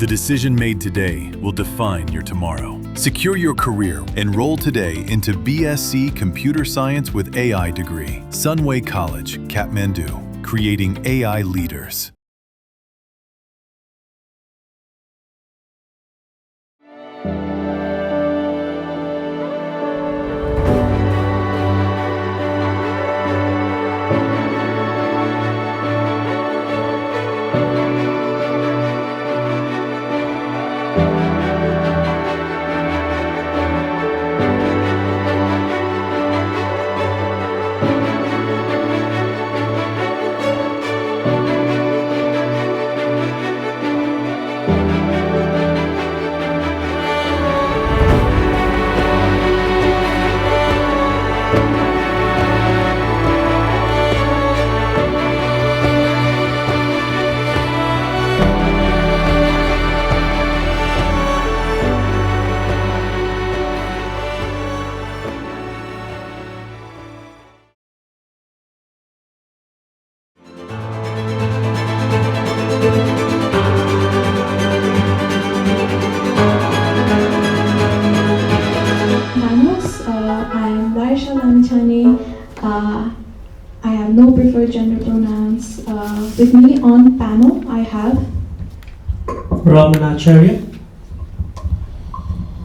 The decision made today will define your tomorrow. Secure your career. Enroll today into BSc Computer Science with AI degree. Sunway College, Kathmandu, creating AI leaders. I have no preferred gender pronouns. With me on panel, I have Acharya,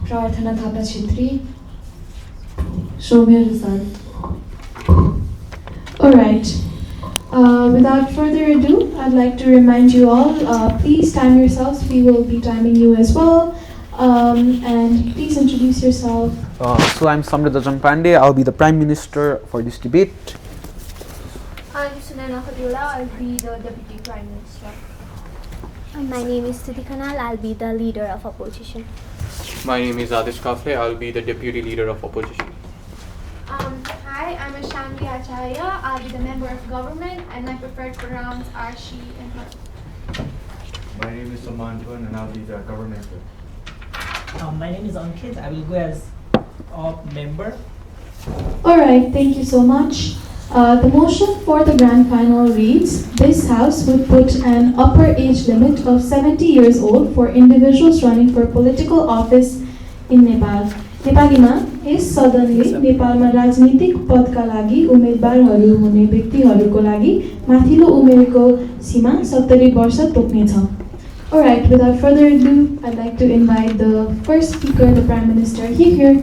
Thapa, Alright. Without further ado, I'd like to remind you all, please time yourselves. We will be timing you as well. And please introduce yourself. So I'm Samriddha Pandey. I'll be the Prime Minister for this debate. I'm Sunayana, I'll be the Deputy Prime Minister. My name is Stuti, Khanal. I'll be the Leader of Opposition. My name is Adesh, Kafle. I'll be the Deputy Leader of Opposition. Hi, I'm Ishanvi, Acharya. I'll be the Member of Government, and my preferred pronouns are she and her. My name is Shamman, and I'll be the Government. My name is Ankit. I will go as a member. Alright, thank you so much. The motion for the grand final reads, this house would put an upper age limit of 70 years old for individuals running for political office in Nepal. नेपालीमा yes सदनले नेपालमा राजनीतिक पदका लागि उम्मेदवारहरू हुने व्यक्तिहरूको लागि माथिल्लो उमेरको सीमा 70 वर्ष तोक्नेछ. Alright, without further ado, I'd like to invite the first speaker, the Prime Minister. Here.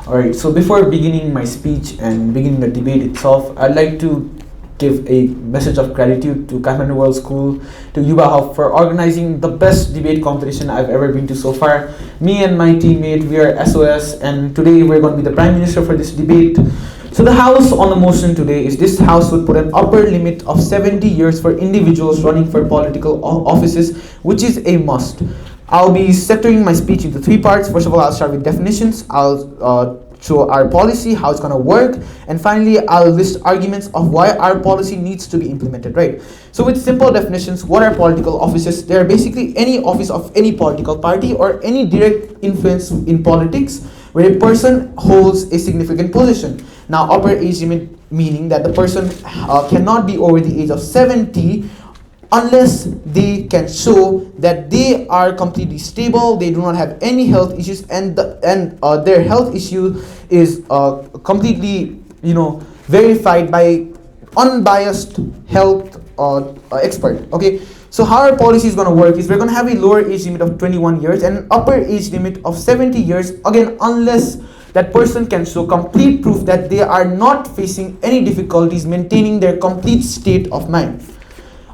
Alright, so before beginning my speech and beginning the debate itself, I'd like to give a message of gratitude to Kathmandu World School, to Yuwahub for organizing the best debate competition I've ever been to so far. Me and my teammate, we are SOS, and today we're going to be the Prime Minister for this debate. So the House on the motion today is this House would put an upper limit of 70 years for individuals running for political offices, which is a must. I'll be sectoring my speech into three parts. First of all, I'll start with definitions. I'll show our policy, how it's going to work, and finally I'll list arguments of why our policy needs to be implemented, right? So with simple definitions, what are political offices? They are basically any office of any political party or any direct influence in politics where a person holds a significant position. Now, upper age limit meaning that the person cannot be over the age of 70 unless they can show that they are completely stable, they do not have any health issues, and their health issue is completely, verified by unbiased health expert. Okay, so how our policy is going to work is we're going to have a lower age limit of 21 years and an upper age limit of 70 years, again, unless that person can show complete proof that they are not facing any difficulties maintaining their complete state of mind.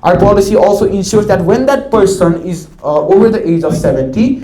Our policy also ensures that when that person is over the age of 70,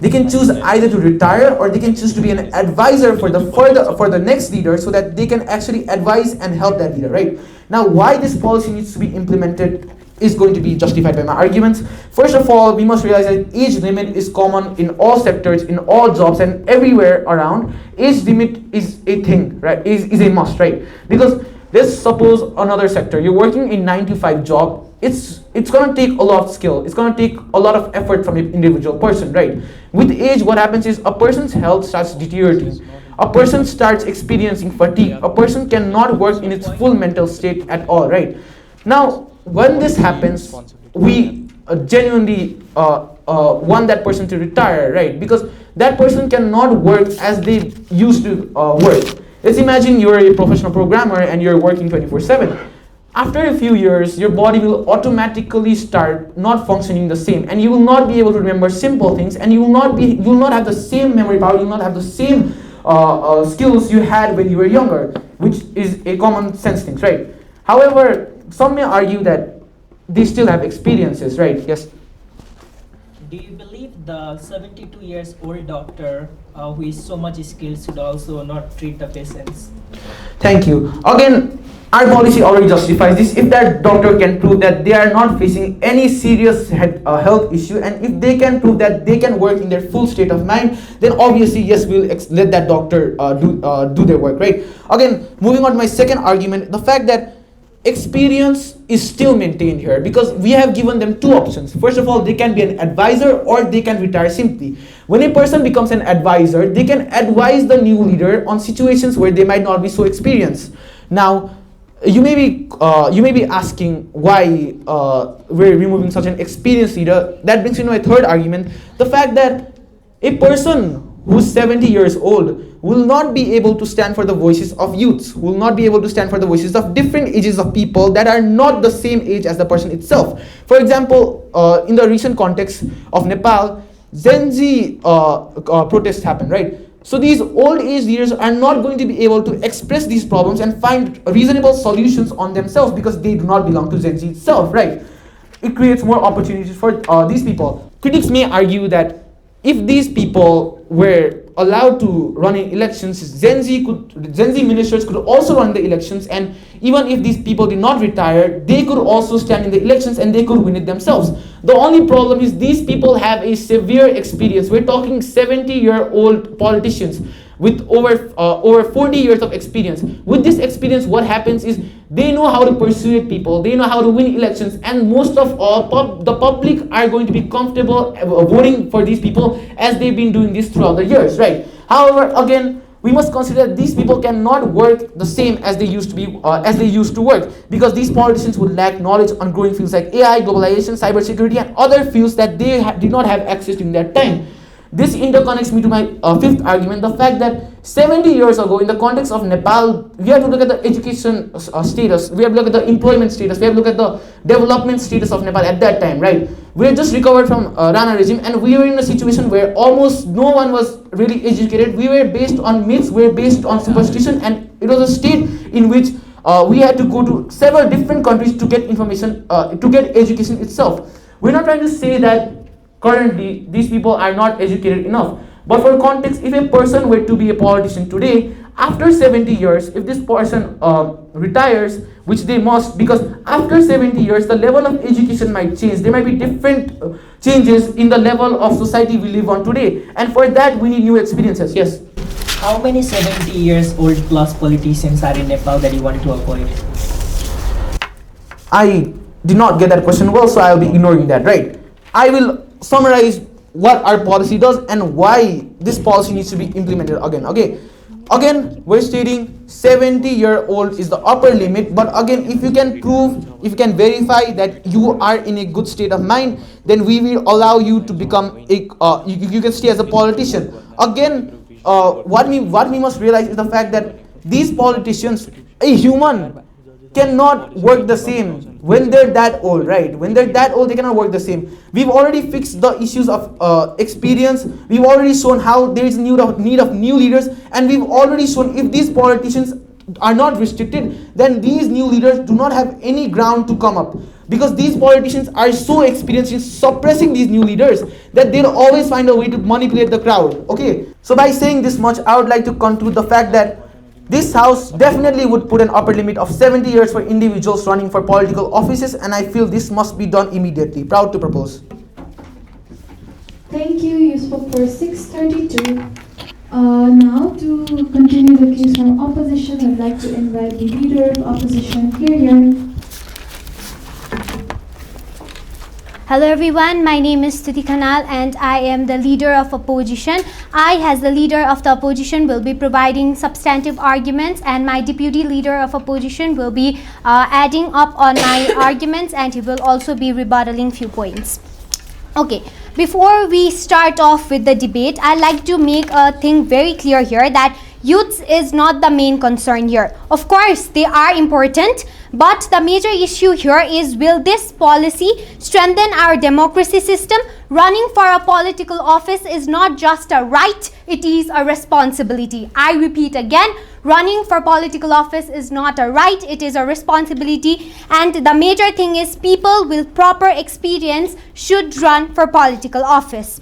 they can choose either to retire or they can choose to be an advisor for the next leader, so that they can actually advise and help that leader, right? Now, why this policy needs to be implemented is going to be justified by my arguments. First of all, we must realize that age limit is common in all sectors, in all jobs, and everywhere around. Age limit is a thing, right? Is a must, right? Because let's suppose another sector, you're working a 9-to-5 job. It's going to take a lot of skill. It's going to take a lot of effort from an individual person, right? With age, what happens is a person's health starts deteriorating. A person starts experiencing fatigue. A person cannot work in its full mental state at all, right? Now, when this happens, we genuinely want that person to retire, right? Because that person cannot work as they used to work. Let's imagine you're a professional programmer and you're working 24/7. After a few years, your body will automatically start not functioning the same, and you will not be able to remember simple things, and you will not have the same memory power, you will not have the same skills you had when you were younger, which is a common sense thing, right? However, some may argue that they still have experiences, right? Yes. Do you believe the 72 years old doctor who is so much skilled should also not treat the patients? Thank you. Again, our policy already justifies this. If that doctor can prove that they are not facing any serious health issue, and if they can prove that they can work in their full state of mind, then obviously yes, we'll let that doctor do their work, right? Again, moving on to my second argument, the fact that experience is still maintained here, because we have given them two options. First of all, they can be an advisor or they can retire simply. When a person becomes an advisor, they can advise the new leader on situations where they might not be so experienced. Now, you may be asking why we're removing such an experienced leader. That brings me to my third argument, the fact that a person who's 70 years old will not be able to stand for the voices of youths, will not be able to stand for the voices of different ages of people that are not the same age as the person itself. For example, in the recent context of Nepal, Gen Z protests happened, right? So these old age leaders are not going to be able to express these problems and find reasonable solutions on themselves because they do not belong to Gen Z itself, right? It creates more opportunities for these people. Critics may argue that if these people were allowed to run in elections, Gen Z ministers could also run the elections, and even if these people did not retire, they could also stand in the elections and they could win it themselves. The only problem is these people have a severe experience. We're talking 70-year-old politicians with over 40 years of experience. With this experience, what happens is they know how to persuade people, they know how to win elections, and most of all, the public are going to be comfortable voting for these people as they've been doing this throughout the years, right? However, again, we must consider that these people cannot work the same as they used to work, because these politicians would lack knowledge on growing fields like AI, globalization, cybersecurity, and other fields that they did not have access to in that time. This interconnects me to my fifth argument, the fact that 70 years ago, in the context of Nepal, we have to look at the education status, we have to look at the employment status, we have to look at the development status of Nepal at that time, right? We had just recovered from Rana regime, and we were in a situation where almost no one was really educated. We were based on myths, we were based on superstition, and it was a state in which we had to go to several different countries to get information, to get education itself. We're not trying to say that currently these people are not educated enough. But for context, if a person were to be a politician today, after 70 years, if this person retires, which they must, because after 70 years, the level of education might change. There might be different changes in the level of society we live on today. And for that, we need new experiences. Yes? How many 70 years old plus politicians are in Nepal that you want to avoid? I did not get that question well, so I'll be ignoring that, right? I will summarize what our policy does and why this policy needs to be implemented again. Okay, again, we're stating 70-year-old is the upper limit, but again, if you can prove, if you can verify that you are in a good state of mind, then we will allow you to become a, you can stay as a politician. Again, what we must realize is the fact that these politicians, a human, cannot work the same when they're that old, right? When they're that old, they cannot work the same. We've already fixed the issues of experience. We've already shown how there is need of new leaders, and we've already shown if these politicians are not restricted, then these new leaders do not have any ground to come up, because these politicians are so experienced in suppressing these new leaders that they'll always find a way to manipulate the crowd. Okay, so by saying this much, I would like to conclude the fact that this house definitely would put an upper limit of 70 years for individuals running for political offices, and I feel this must be done immediately. Proud to propose. Thank you. You spoke for 632. Now to continue the case from opposition, I'd like to invite the leader of opposition. Here. Hello everyone, my name is Stuti Khanal and I am the leader of opposition. I, as the leader of the opposition, will be providing substantive arguments, and my deputy leader of opposition will be adding up on my arguments, and he will also be rebuttaling few points. Okay, before we start off with the debate, I'd like to make a thing very clear here that youths is not the main concern here. Of course, they are important, but the major issue here is, will this policy strengthen our democracy system? Running for a political office is not just a right, it is a responsibility. I repeat again, running for political office is not a right, it is a responsibility. And the major thing is, people with proper experience should run for political office.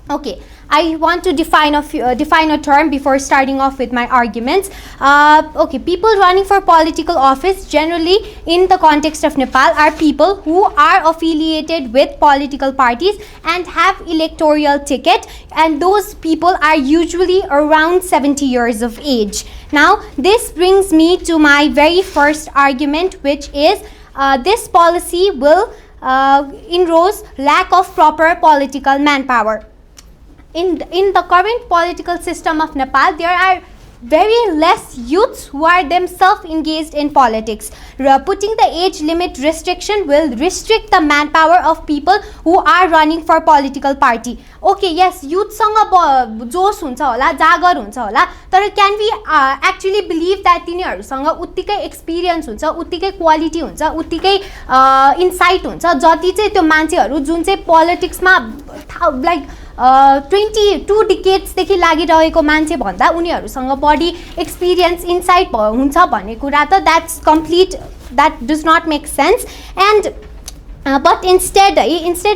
Okay, I want to define a term before starting off with my arguments. Okay, people running for political office generally in the context of Nepal are people who are affiliated with political parties and have electoral ticket, and those people are usually around 70 years of age. Now, this brings me to my very first argument, which is this policy will enrose lack of proper political manpower. In the current political system of Nepal, there are very less youths who are themselves engaged in politics. Putting the age limit restriction will restrict the manpower of people who are running for political party. Okay, yes, youth sanga जोश हुन्छ होला, जागर हुन्छ होला, तर can we actually believe that तिनीहरुसँग उत्तिकै experience हुन्छ, उत्तिकै क्वालिटी हुन्छ, उत्तिकै इन्साइट हुन्छ जति चाहिँ त्यो मान्छेहरु जुन चाहिँ पोलिटिक्समा लाइक 22 डिकेड्स देखि लागिरहेको मान्छे भन्दा उनीहरुसँग बडी एक्सपिरियन्स इन्साइट हुन्छ भन्ने कुरा त that does not make sense. And but instead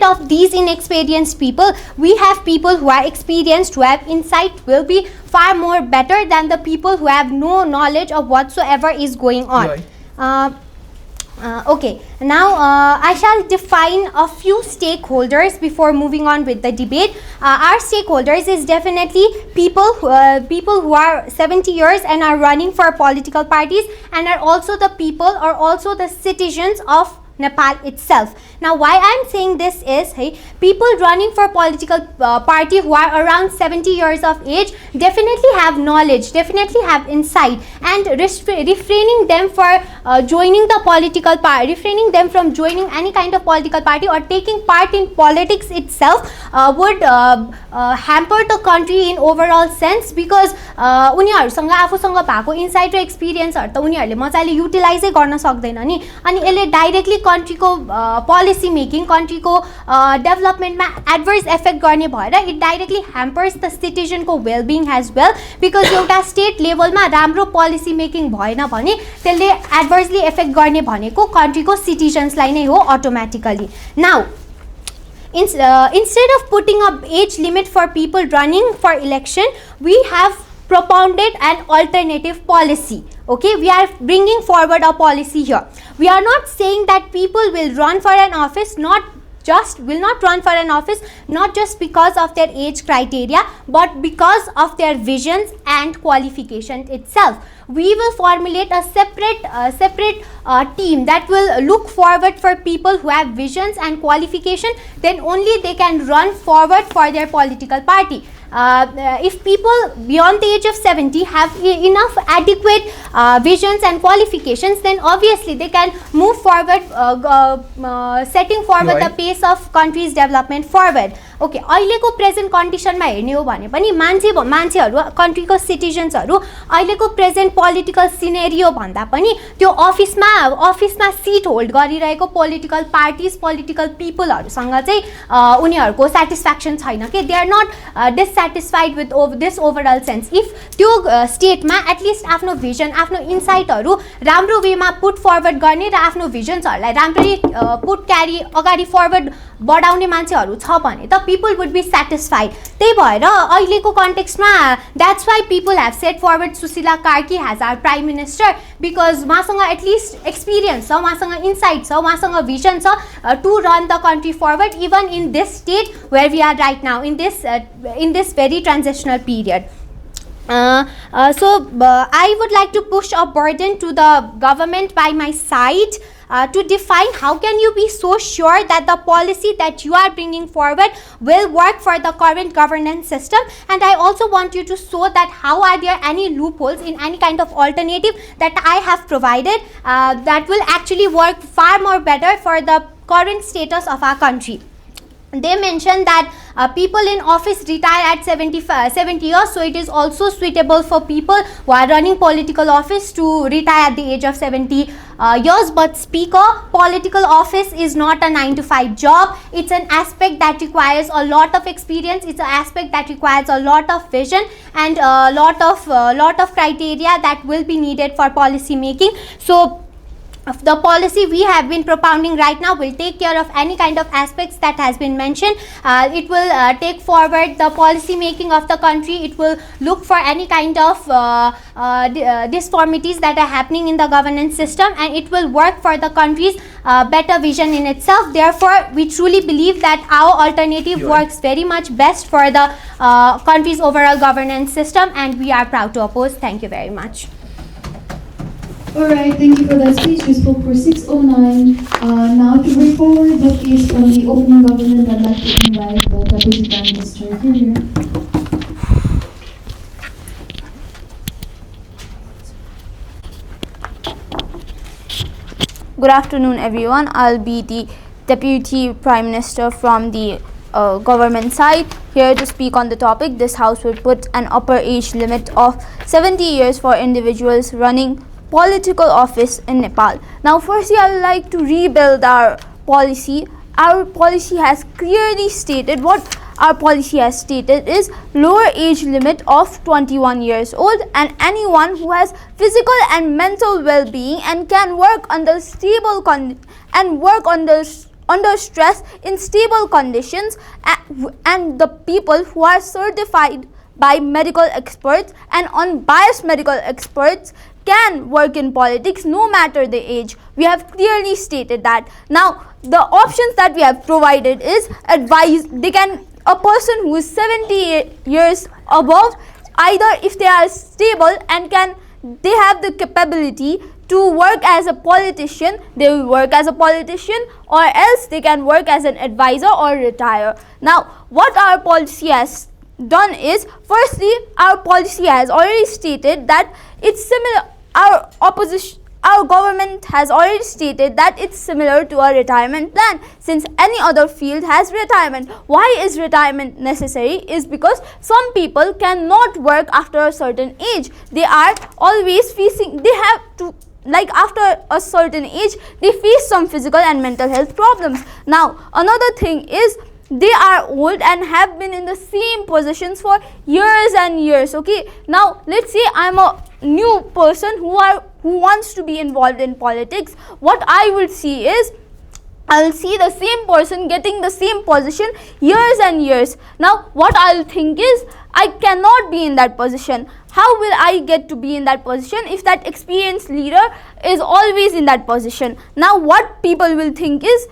of these inexperienced people, we have people who are experienced, who have insight, will be far more better than the people who have no knowledge of whatsoever is going on. Okay, now I shall define a few stakeholders before moving on with the debate. Our stakeholders is definitely people who are 70 years and are running for political parties, and are also the people or also the citizens of Nepal itself. Now, why I'm saying this is, hey, people running for political party who are around 70 years of age definitely have knowledge, definitely have insight, and refraining them for joining the political party, refraining them from joining any kind of political party or taking part in politics itself would hamper the country in overall sense, because उनीहरुसँग आफूसँग भएको insight र एक्सपिरियन्सहरु त उनीहरुले मजाले युटिलाइजै गर्न सक्दैन नि, अनि यसले डाइरेक्टली कन्ट्रीको पोलिसी मेकिङ, कन्ट्रीको डेभलपमेन्टमा एडभर्स इफेक्ट गर्ने भएर इट डाइरेक्टली ह्याम्पर्स द सिटिजनको वेलबिङ एज वेल, बिकज एउटा स्टेट लेभलमा राम्रो पोलिसी मेकिङ भएन भने त्यसले एडभर्सली इफेक्ट गर्ने भनेको कन्ट्रीको सिटिजन्सलाई नै हो automatically. Now instead of putting up age limit for people running for election, we have propounded an alternative policy. Okay, we are bringing forward a policy here. We are not saying that people will run for an office, will not run for an office not just because of their age criteria, but because of their visions and qualification itself. We will formulate a separate team that will look forward for people who have visions and qualification. Then only they can run forward for their political party. If people beyond the age of 70 have enough adequate visions and qualifications, then obviously they can move forward, setting forward the pace of country's development forward. Okay, अहिलेको present कन्डिसनमा हेर्ने हो भने पनि मान्छेहरु कन्ट्रीको सिटिजन्सहरु अहिलेको present political scenario भन्दा पनि त्यो अफिसमा सिट होल्ड गरिरहेको पोलिटिकल पार्टीज, पोलिटिकल पिपलहरुसँग चाहिँ उनीहरुको स्याटिस्फ्याक्सन छैन के, they are not dissatisfied with this overall sense. If त्यो स्टेटमा एटलिस्ट आफ्नो भिजन, आफ्नो इन्साइटहरु राम्रो वेमा पुट फरवर्ड गर्ने र आफ्नो भिजन्सहरुलाई राम्ररी अगाडि फरवर्ड बढाउने मान्छेहरु छ भने त people would be satisfied. त्यही भएर अहिलेको कन्टेक्स्टमा that's why people have set forward Susila Karki as our prime minister, because उहाँसँग एटलिस्ट एक्सपिरियन्स छ, उहाँसँग इन्साइट छ, उहाँसँग भिजन छ to run the country forward even in this state where we are right now, in this very transitional period. So I would like to push a burden to the government by my side. to define how can you be so sure that the policy that you are bringing forward will work for the current governance system. And I also want you to show that how are there any loopholes in any kind of alternative that I have provided that will actually work far more better for the current status of our country. They mentioned that people in office retire at 70 years, so it is also suitable for people who are running political office to retire at the age of 70 years. But speaker, political office is not a 9-to-5 job. It's an aspect that requires a lot of experience. It's an aspect that requires a lot of vision and a lot of criteria that will be needed for policy making. So the policy we have been propounding right now will take care of any kind of aspects that has been mentioned. It will take forward the policy making of the country. It will look for any kind of disformities that are happening in the governance system, and it will work for the country's better vision in itself. Therefore, we truly believe that our alternative works very much best for the country's overall governance system, and we are proud to oppose. Thank you very much. Alright, thank you for that speech. You spoke for 609. Now to bring forward the case from the opening government, I'd like to invite the Deputy Prime Minister here. Good afternoon, everyone. I'll be the Deputy Prime Minister from the government side, here to speak on the topic. This House will put an upper age limit of 70 years for individuals running political office in Nepal. Now, firstly, I would like to rebuild our policy. Our policy has clearly stated, what our policy has stated is lower age limit of 21 years old, and anyone who has physical and mental well-being and can work under stable under stress in stable conditions, and the people who are certified by medical experts and unbiased medical experts can work in politics no matter the age. We have clearly stated that. Now, the options that we have provided is a person who is 70 years above, either if they are stable and they have the capability to work as a politician, they will work as a politician, or else they can work as an advisor or retire. Now, what our policy has done is, firstly, our policy has already stated that it's similar. Our government has already stated that it's similar to a retirement plan, since any other field has retirement. Why is retirement necessary? Is because some people cannot work after a certain age. They are always after a certain age, they face some physical and mental health problems. Now, another thing is, they are old and have been in the same positions for years and years. Okay, now let's say I'm a new person who wants to be involved in politics. What I will see is, I will see the same person getting the same position years and years. Now, what I'll think is, I cannot be in that position. How will I get to be in that position if that experienced leader is always in that position? Now, what people will think is,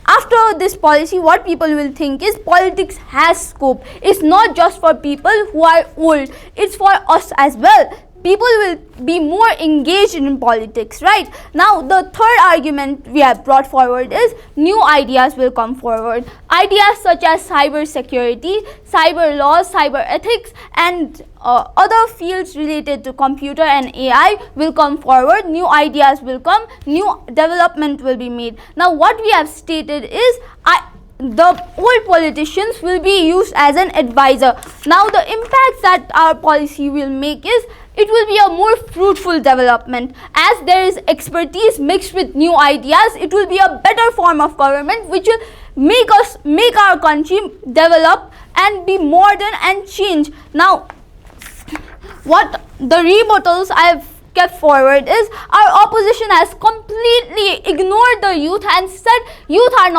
after this policy, what people will think is, politics has scope. It's not just for people who are old, it's for us as well. People will be more engaged in politics, right? Now, the third argument we have brought forward is, new ideas will come forward. Ideas such as cyber security, cyber laws, cyber ethics, and other fields related to computer and AI will come forward. New ideas will come, new development will be made. Now, what we have stated is, the old politicians will be used as an advisor. Now, the impact that our policy will make is, it will be a more fruitful development. As there is expertise mixed with new ideas, it will be a better form of government which will make our country develop and be modern and change. Now, what the rebuttals I have kept forward is, our opposition has completely ignored the youth and said youth are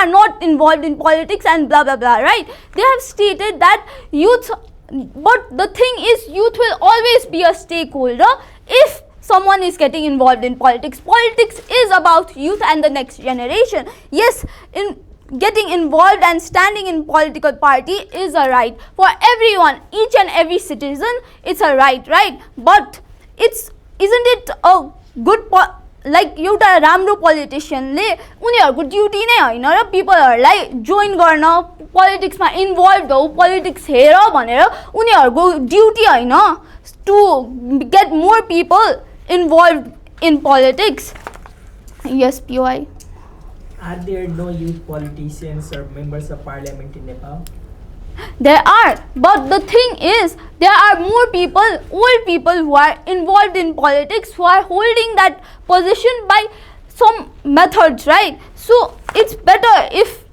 not involved in politics and blah blah blah, right? They have stated that youth, but the thing is, youth will always be a stakeholder if someone is getting involved in politics. Politics is about youth and the next generation. Yes, in getting involved and standing in political party is a right for everyone, each and every citizen. It's a right? But isn't it a good like एउटा राम्रो पोलिटिसियनले उनीहरूको duty नै होइन र पिपलहरूलाई join गर्न पोलिटिक्समा involve हो politics हेर भनेर उनीहरूको duty होइन to get more people involve in politics. Yes, POI. Are there no youth politicians or members of parliament in Nepal? There are, but the thing is, there are more people, old people who are involved in politics, who are holding that position by some methods, right? So it's better if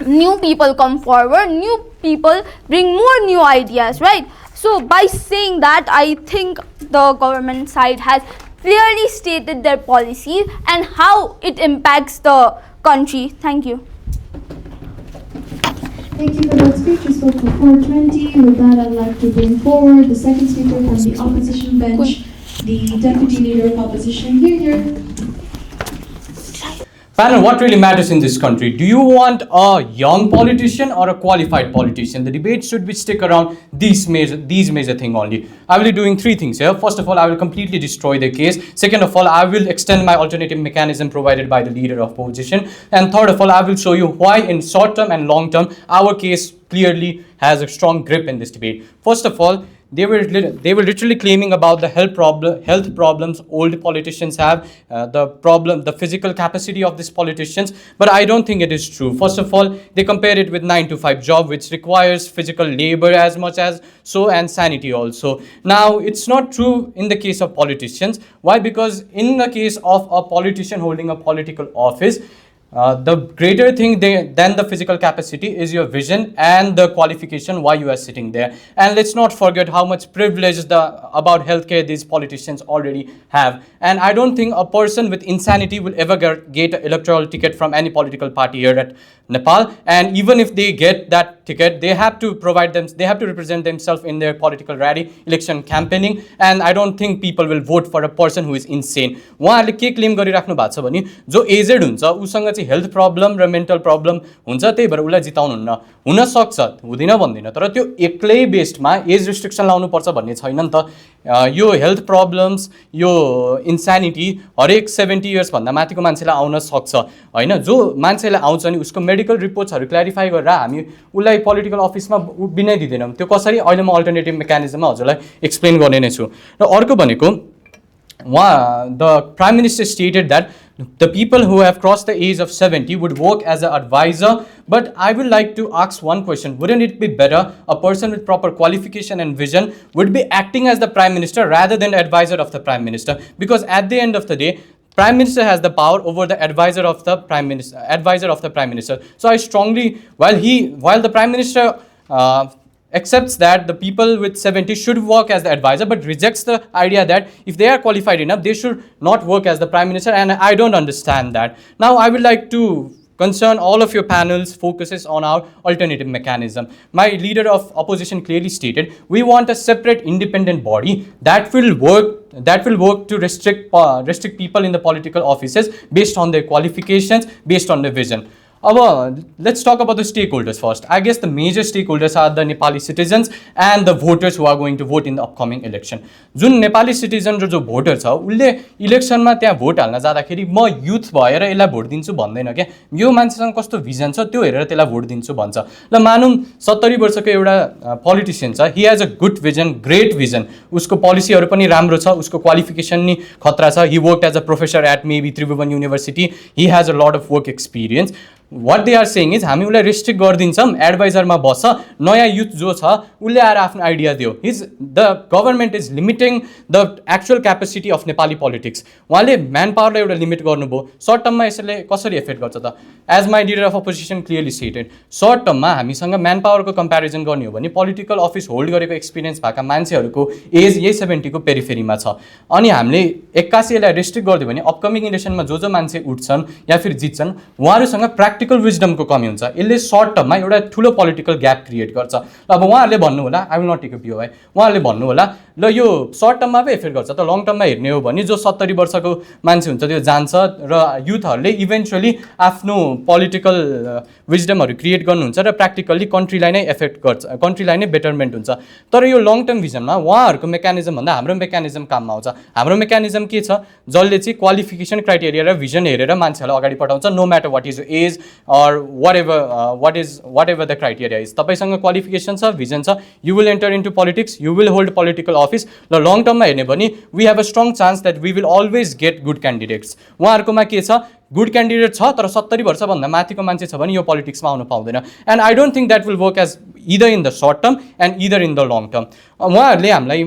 new people come forward, new people bring more new ideas, right? So by saying that, I think the government side has clearly stated their policies and how it impacts the country. Thank you. Thank you for that speech. You spoke for 420. With that, I'd like to bring forward the second speaker from the opposition bench, the deputy leader of opposition. Here. Panel, what really matters in this country? Do you want a young politician or a qualified politician? The debate should be stick around these major thing only. I will be doing three things here. First of all, I will completely destroy the case. Second of all, I will extend my alternative mechanism provided by the leader of opposition. And third of all, I will show you why in short term and long term, our case clearly has a strong grip in this debate. First of all, they were literally claiming about the health problems old politicians have, the physical capacity of these politicians, but I don't think it is true. First of all, they compare it with 9-to-5 job, which requires physical labor as much as so, and sanity also. Now, it's not true in the case of politicians. Why? Because in the case of a politician holding a political office, the greater thing than the physical capacity is your vision and the qualification why you are sitting there. And let's not forget how much privilege about healthcare these politicians already have. And I don't think a person with insanity will ever get an electoral ticket from any political party here at Nepal. And even if they get that ticket, they have to represent themselves in their political rally, election campaigning. And I don't think people will vote for a person who is insane. उहाँहरूले के claim गरिराख्नु भएको छ भने जो aged हुन्छ उसँग चाहिँ हेल्थ प्रब्लम र मेन्टल प्रब्लम हुन्छ, त्यही भएर उसलाई जिताउनुहुन्न. हुन सक्छ, हुँदैन भन्दैन, तर त्यो एक्लै बेस्डमा एज रिस्ट्रिक्सन लाउनु पर्छ भन्ने छैन नि त. यो हेल्थ प्रब्लम्स, यो इन्सानिटी हरेक 70 इयर्स भन्दा माथिको मान्छेलाई आउन सक्छ हैन. जो मान्छेलाई आउँछ नि उसको मेडिकल रिपोर्ट्सहरू क्ल्यारिफाई गरेर हामी उसलाई पोलिटिकल अफिसमा बिनै दिदैनौँ. त्यो कसरी अहिले म अल्टरनेटिभ मेकानिजममा हजुरलाई एक्सप्लेन गर्ने नै छु. र अर्को भनेको the Prime Minister stated that the people who have crossed the age of 70 would work as an advisor. But I would like to ask one question. Wouldn't it be better a person with proper qualification and vision would be acting as the Prime Minister rather than advisor of the Prime Minister? Because at the end of the day, Prime Minister has the power over the advisor of the Prime Minister. So I strongly, while the Prime Minister accepts that the people with 70 should work as the advisor, but rejects the idea that if they are qualified enough, they should not work as the Prime Minister, and I don't understand that. Now, I would like to concern all of your panels focuses on our alternative mechanism. My leader of opposition clearly stated, we want a separate independent body that will work to restrict people in the political offices based on their qualifications, based on their vision. Let's talk about the stakeholders first. I guess the major stakeholders are the Nepali citizens and the voters who are going to vote in the upcoming election. जुन Nepali citizen र जो voter छ उले इलेक्सनमा त्यहाँ vote हाल्न जाँदाखेरि म youth भएर यसलाई भोट दिन्छु भन्दैन के. यो मान्छेसँग कस्तो भिजन छ त्यो हेरेर त्यसलाई भोट दिन्छु भन्छ. ल मानौँ 70 वर्षको एउटा पोलिटिशियन छ, ही has a good vision, great vision, उसको पोलिसीहरू पनि राम्रो छ, उसको क्वालिफिकेसन नि खतरा छ, he worked as a professor at maybe Tribhuvan university, he has a lot of work experience. What they are saying is हामी उसलाई रिस्ट्रिक्ट गरिदिन्छौँ, एडभाइजरमा बस्छ, नयाँ युथ जो छ उसले आएर आफ्नो आइडिया दियो. The government is limiting the actual capacity of Nepali politics. उहाँले म्यान पावरलाई एउटा लिमिट गर्नुभयो. सर्ट टर्ममा यसले कसरी एफेक्ट गर्छ त? As my leader of opposition clearly stated, short टर्ममा हामीसँग म्यान पावरको कम्पेरिजन गर्ने हो भने पोलिटिकल अफिस होल्ड गरेको एक्सपिरियन्स भएका मान्छेहरूको एज यही 70 को पेरिफेरीमा छ. अनि हामीले 81 यसलाई रिस्ट्रिक्ट गरिदियो भने अपकमिङ इलेक्सनमा जो मान्छे उठ्छन् या फिर जित्छन् उहाँहरूसँग प्र्याक्टिकल विजडमको कमी हुन्छ। यसले सर्ट टर्ममा एउटा ठुलो पोलिटिकल ग्याप क्रिएट गर्छ। ल अब उहाँहरूले भन्नु होला, I will not take a view है, उहाँहरूले भन्नु होला ल यो सर्ट टर्ममा पो इफेक्ट गर्छ त, लङ टर्ममा हेर्ने हो भने जो 70 वर्षको मान्छे हुन्छ त्यो जान्छ र युथहरूले इभेन्चुअली आफ्नो पोलिटिकल विजडमहरू क्रिएट गर्नुहुन्छ र प्र्याक्टिकल्ली कन्ट्रीलाई नै एफेक्ट गर्छ, कन्ट्रीलाई नै बेटरमेन्ट हुन्छ। तर यो लङ टर्म भिजनमा उहाँहरूको मेकानिजम भन्दा हाम्रो मेकानिजम काममा आउँछ। हाम्रो मेकानिजम के छ, जसले चाहिँ क्वालिफिकेसन क्राइटेरिया र भिजन हेरेर मान्छेहरूलाई अगाडि पठाउँछ, no matter what is age or whatever the criteria is. तपाईँसँग क्वालिफिकेसन छ, भिजन छ, you will enter into politics, you will hold political office. र लङ टर्ममा हेर्ने भने we have a strong chance that we will always get good candidates. उहाँहरूकोमा के छ, गुड क्यान्डिडेट छ तर 70 वर्षभन्दा माथिको मान्छे छ भने यो पोलिटिक्समा आउनु पाउँदैन। And I don't think that will work as either in the short term and either in the long term. उहाँहरूले हामीलाई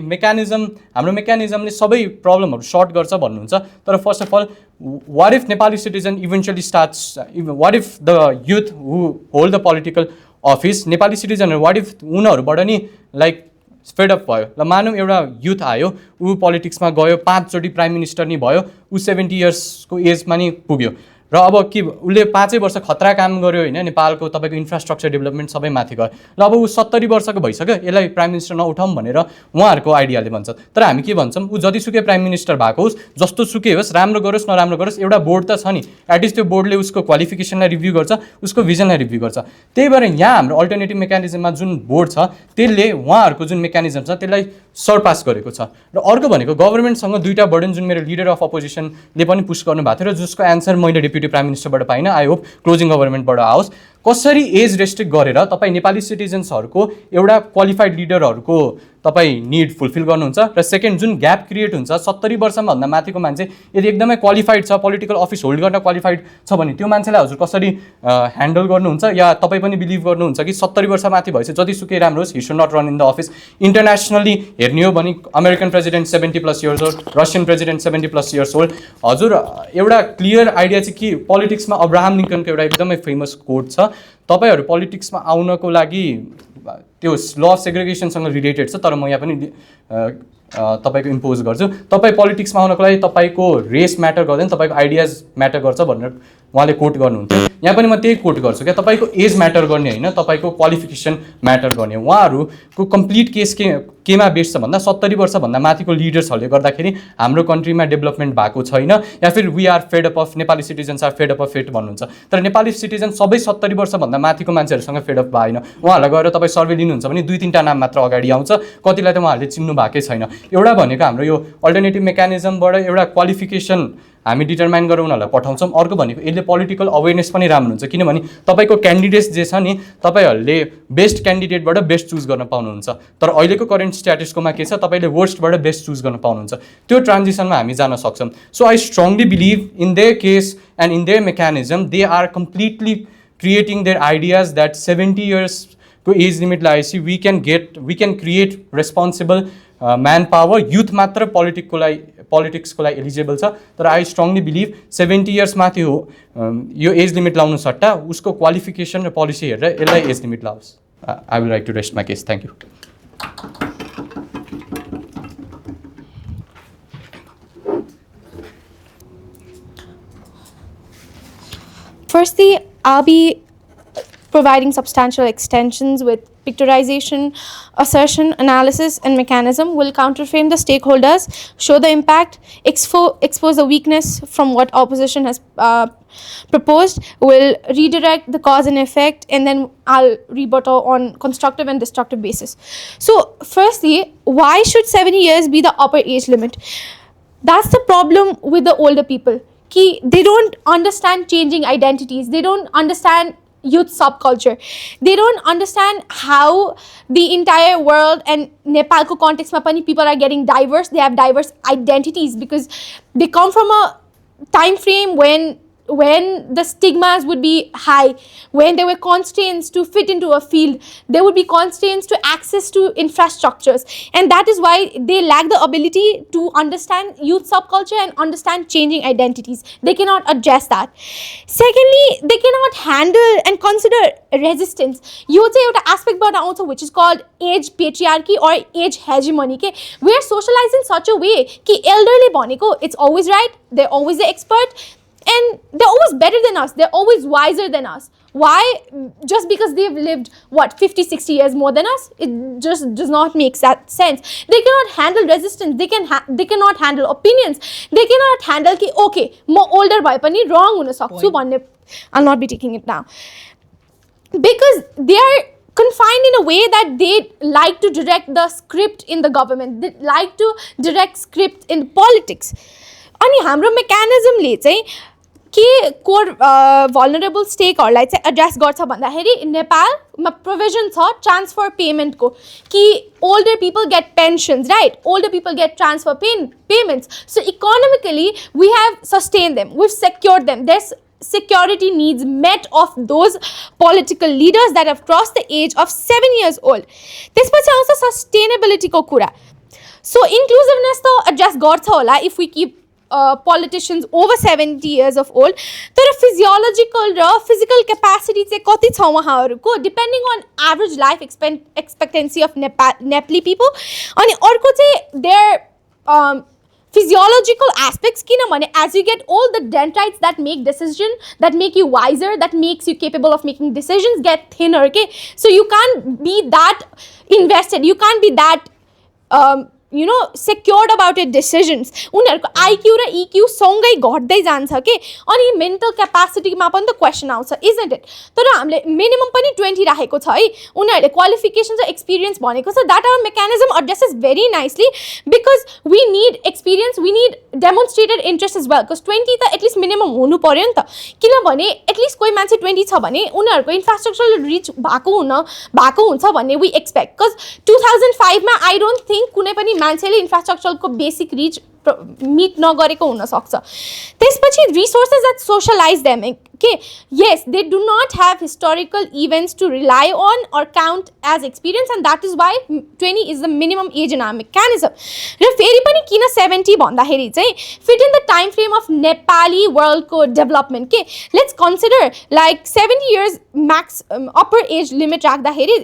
हाम्रो मेकानिजमले सबै प्रब्लमहरू सर्ट गर्छ भन्नुहुन्छ। तर first of all what if Nepali citizen eventually starts, what if the youth who hold the political office, Nepali सिटिजनहरू what if उनीहरूबाट नि लाइक फेडअप भयो। ल मानौँ एउटा युथ आयो, ऊ पोलिटिक्समा गयो, 5 चोटि प्राइम मिनिस्टर नि भयो, ऊ 70 इयर्सको एजमा नि पुग्यो र अब के उसले 5 वर्ष खतरा काम गर्यो होइन, नेपालको तपाईँको इन्फ्रास्ट्रक्चर डेभलपमेन्ट सबै माथि गयो। ल अब ऊ 70 वर्षको भइसक्यो, यसलाई प्राइम मिनिस्टर नउठाउँ भनेर उहाँहरूको आइडियाले भन्छ। तर हामी के भन्छौँ, ऊ जतिसुकै प्राइम मिनिस्टर भएको होस्, जस्तो सुकै होस्, राम्रो गरोस् नराम्रो गरोस्, एउटा बोर्ड त छ नि, एटलिस्ट त्यो बोर्डले उसको क्वालिफिकेसनलाई रिभ्यू गर्छ, उसको भिजनलाई रिभ्यू गर्छ। त्यही भएर यहाँ हाम्रो अल्टरनेटिभ मेकानिजममा जुन बोर्ड छ त्यसले उहाँहरूको जुन मेकानिजम छ त्यसलाई सरपास गरेको छ। र अर्को भनेको गभर्मेन्टसँग दुईवटा बर्डन जुन मेरो लिडर अफ अपोजिसनले पनि पुस गर्नुभएको थियो र जसको एन्सर मैले डेप्युटी प्राइम मिनिस्टरबाट पाइनँ, आई होप क्लोजिङ गभर्मेन्टबाट आओस्। कसरी एज रेस्ट्रिक्ट गरेर तपाईँ नेपाली सिटिजन्सहरूको एउटा क्वालिफाइड लिडरहरूको तपाईँ निड फुलफिल गर्नुहुन्छ। र सेकेन्ड जुन ग्याप क्रिएट हुन्छ, 70 वर्षभन्दा माथिको मान्छे यदि एकदमै क्वालिफाइड छ, पोलिटिकल अफिस होल्ड गर्न क्वालिफाइड छ भने त्यो मान्छेलाई हजुर कसरी ह्यान्डल गर्नुहुन्छ? या तपाईँ पनि बिलिभ गर्नुहुन्छ कि 70 वर्ष माथि भएपछि जतिसुकै राम्रो होस्, हि should not run in the office? Internationally हेर्ने हो भने American president 70+ years old, Russian president 70+ years old. हजुर एउटा क्लियर आइडिया चाहिँ कि पोलिटिक्समा अब्राहम लिङ्कनको एउटा एकदमै फेमस कोट छ, तपाईँहरू पोलिटिक्समा आउनको लागि त्यो ल अफ सेग्रिगेसनसँग रिलेटेड छ, तर म यहाँ पनि तपाईँको इम्पोज गर्छु। तपाईँ पोलिटिक्समा आउनको लागि तपाईँको रेस म्याटर गर्दैन, तपाईँको आइडियाज म्याटर गर्छ भनेर उहाँले कोट गर्नुहुन्थ्यो। यहाँ पनि म त्यही कोट गर्छु क्या, तपाईँको एज म्याटर गर्ने होइन, तपाईँको क्वालिफिकेसन म्याटर गर्ने। उहाँहरूको कम्प्लिट केस केमा बेस्ड छ भन्दा 70 वर्षभन्दा माथिको लिडर्सहरूले गर्दाखेरि हाम्रो कन्ट्रीमा डेभलपमेन्ट भएको छैन, या फिर we are fed up of, Nepali citizens are fed up of it भन्नुहुन्छ। तर नेपाली सिटिजन सबै 70 वर्षभन्दा माथिको मान्छेहरूसँग फेड अप भएन। उहाँहरूलाई गएर तपाईँ सर्वे लिनुहुन्छ भने 2-3टा नाम मात्र अगाडि आउँछ, कतिलाई त उहाँहरूले चिन्नु भएकै छैन। एउटा भनेको हाम्रो यो अल्टरनेटिभ मेकानिजमबाट एउटा क्वालिफिकेसन हामी डिटरमाइन गरेर उनीहरूलाई पठाउँछौँ। अर्को भनेको यसले पोलिटिकल अवेरनेस पनि राम्रो हुन्छ, किनभने तपाईँको क्यान्डिडेट्स जे छ नि, तपाईँहरूले बेस्ट क्यान्डिडेटबाट बेस्ट चुज गर्न पाउनुहुन्छ। तर अहिलेको करेन्ट स्ट्याटसकोमा के छ, तपाईँले वर्स्टबाट बेस्ट चुज गर्न पाउनुहुन्छ। त्यो ट्रान्जिसनमा हामी जान सक्छौँ। So I strongly believe in their case and in their mechanism they are completely creating their ideas that 70 इयर्सको एज लिमिट लगाएपछि we can create responsible man power. Youth मात्र पोलिटिक्सको लागि एलिजिबल छ, तर आई स्ट्रङली बिलिभ 70 इयर्स माथि हो यो age limit लाउनु सट्टा उसको क्वालिफिकेसन र पोलिसी हेरेर यसलाई एज लिमिट लाओस्। I will like to rest my case. Thank you. Firstly, I'll be providing substantial extensions with pictorization, assertion, analysis, and mechanism will counterframe the stakeholders, show the impact, expose the weakness from what opposition has proposed, will redirect the cause and effect, and then I'll rebuttal on constructive and destructive basis. So, firstly, why should 70 years be the upper age limit? That's the problem with the older people. They don't understand changing identities. They don't understand youth subculture. They don't understand how the entire world and Nepalko context ma pani people are getting diverse. They have diverse identities because they come from a time frame when the stigmas would be high, when there were constraints to fit into a field, there would be constraints to access to infrastructures, and that is why they lack the ability to understand youth subculture and understand changing identities. They cannot address that. Secondly, they cannot handle and consider resistance. You say an aspect about also which is called age patriarchy or age hegemony. We are socialized in such a way that elderly boniko, it's always right, they're always the expert. and they're always better than us, they're always wiser than us. Why? Just because they've lived, 50-60 years more than us? It just does not make that sense. They cannot handle resistance, they cannot handle opinions, they cannot handle ki, okay, more older bhai pani wrong huna sakchu bhanne. I'll not be taking it now. Because they are confined in a way that they like to direct the script in the government, they like to direct script in politics. Ani hamro mechanism le chai के core vulnerable stakeहरूलाई चाहिँ address गर्छ भन्दाखेरि नेपालमा provision छ transfer पेमेन्टको कि older people get pensions, right? Older people get transfer payments. So economically, we have sustained them, we've secured them. There's security needs met of those political leaders that have crossed the age of 7 years old. त्यसपछि आउँछ sustainability को कुरा. So inclusiveness त address गर्छ होला if we keep politicians over 70 years of old. तर physiological र physical capacity चाहिँ कति छ उहाँहरूको depending on average life expectancy of Nepali people. अनि अर्को चाहिँ their physiological aspects, किनभने as you get old, the dendrites that make decision, that make you wiser, that makes you capable of making decisions get thinner, okay? So you can't be that invested, you can't be that secured about your decisions. उनीहरूको IQ र EQ सँगै घट्दै जान्छ के, अनि mental क्यापासिटीमा पनि त question आउँछ, isn't it? तर हामीले मिनिमम पनि 20 राखेको छ है. उनीहरूले क्वालिफिकेसन र एक्सपिरियन्स भनेको छ. That our mechanism addresses very nicely because we need experience, we need demonstrated interest as well. Because 20 त एटलिस्ट मिनिमम हुनु पर्यो नि त, किनभने एटलिस्ट कोही मान्छे 20 छ भने उनीहरूको इन्फ्रास्ट्रक्चर रिच भएको हुन्छ भन्ने वी एक्सपेक्ट. बिकज 2005 मा आई डोन्ट थिङ्क कुनै पनि मान्छेले इन्फ्रास्ट्रक्चरको बेसिक रिच मिट नगरेको हुनसक्छ. त्यसपछि रिसोर्सेस द्याट सोशलाइज देम, के yes, they do not have historical events to rely on or count as experience, and that is why 20 is the minimum age in our mechanism. र फेरि पनि किन 70 भन्दाखेरि चाहिँ fit in the time frame of Nepali world को development के. Let's consider like 70 years max upper age limit राख्दाखेरि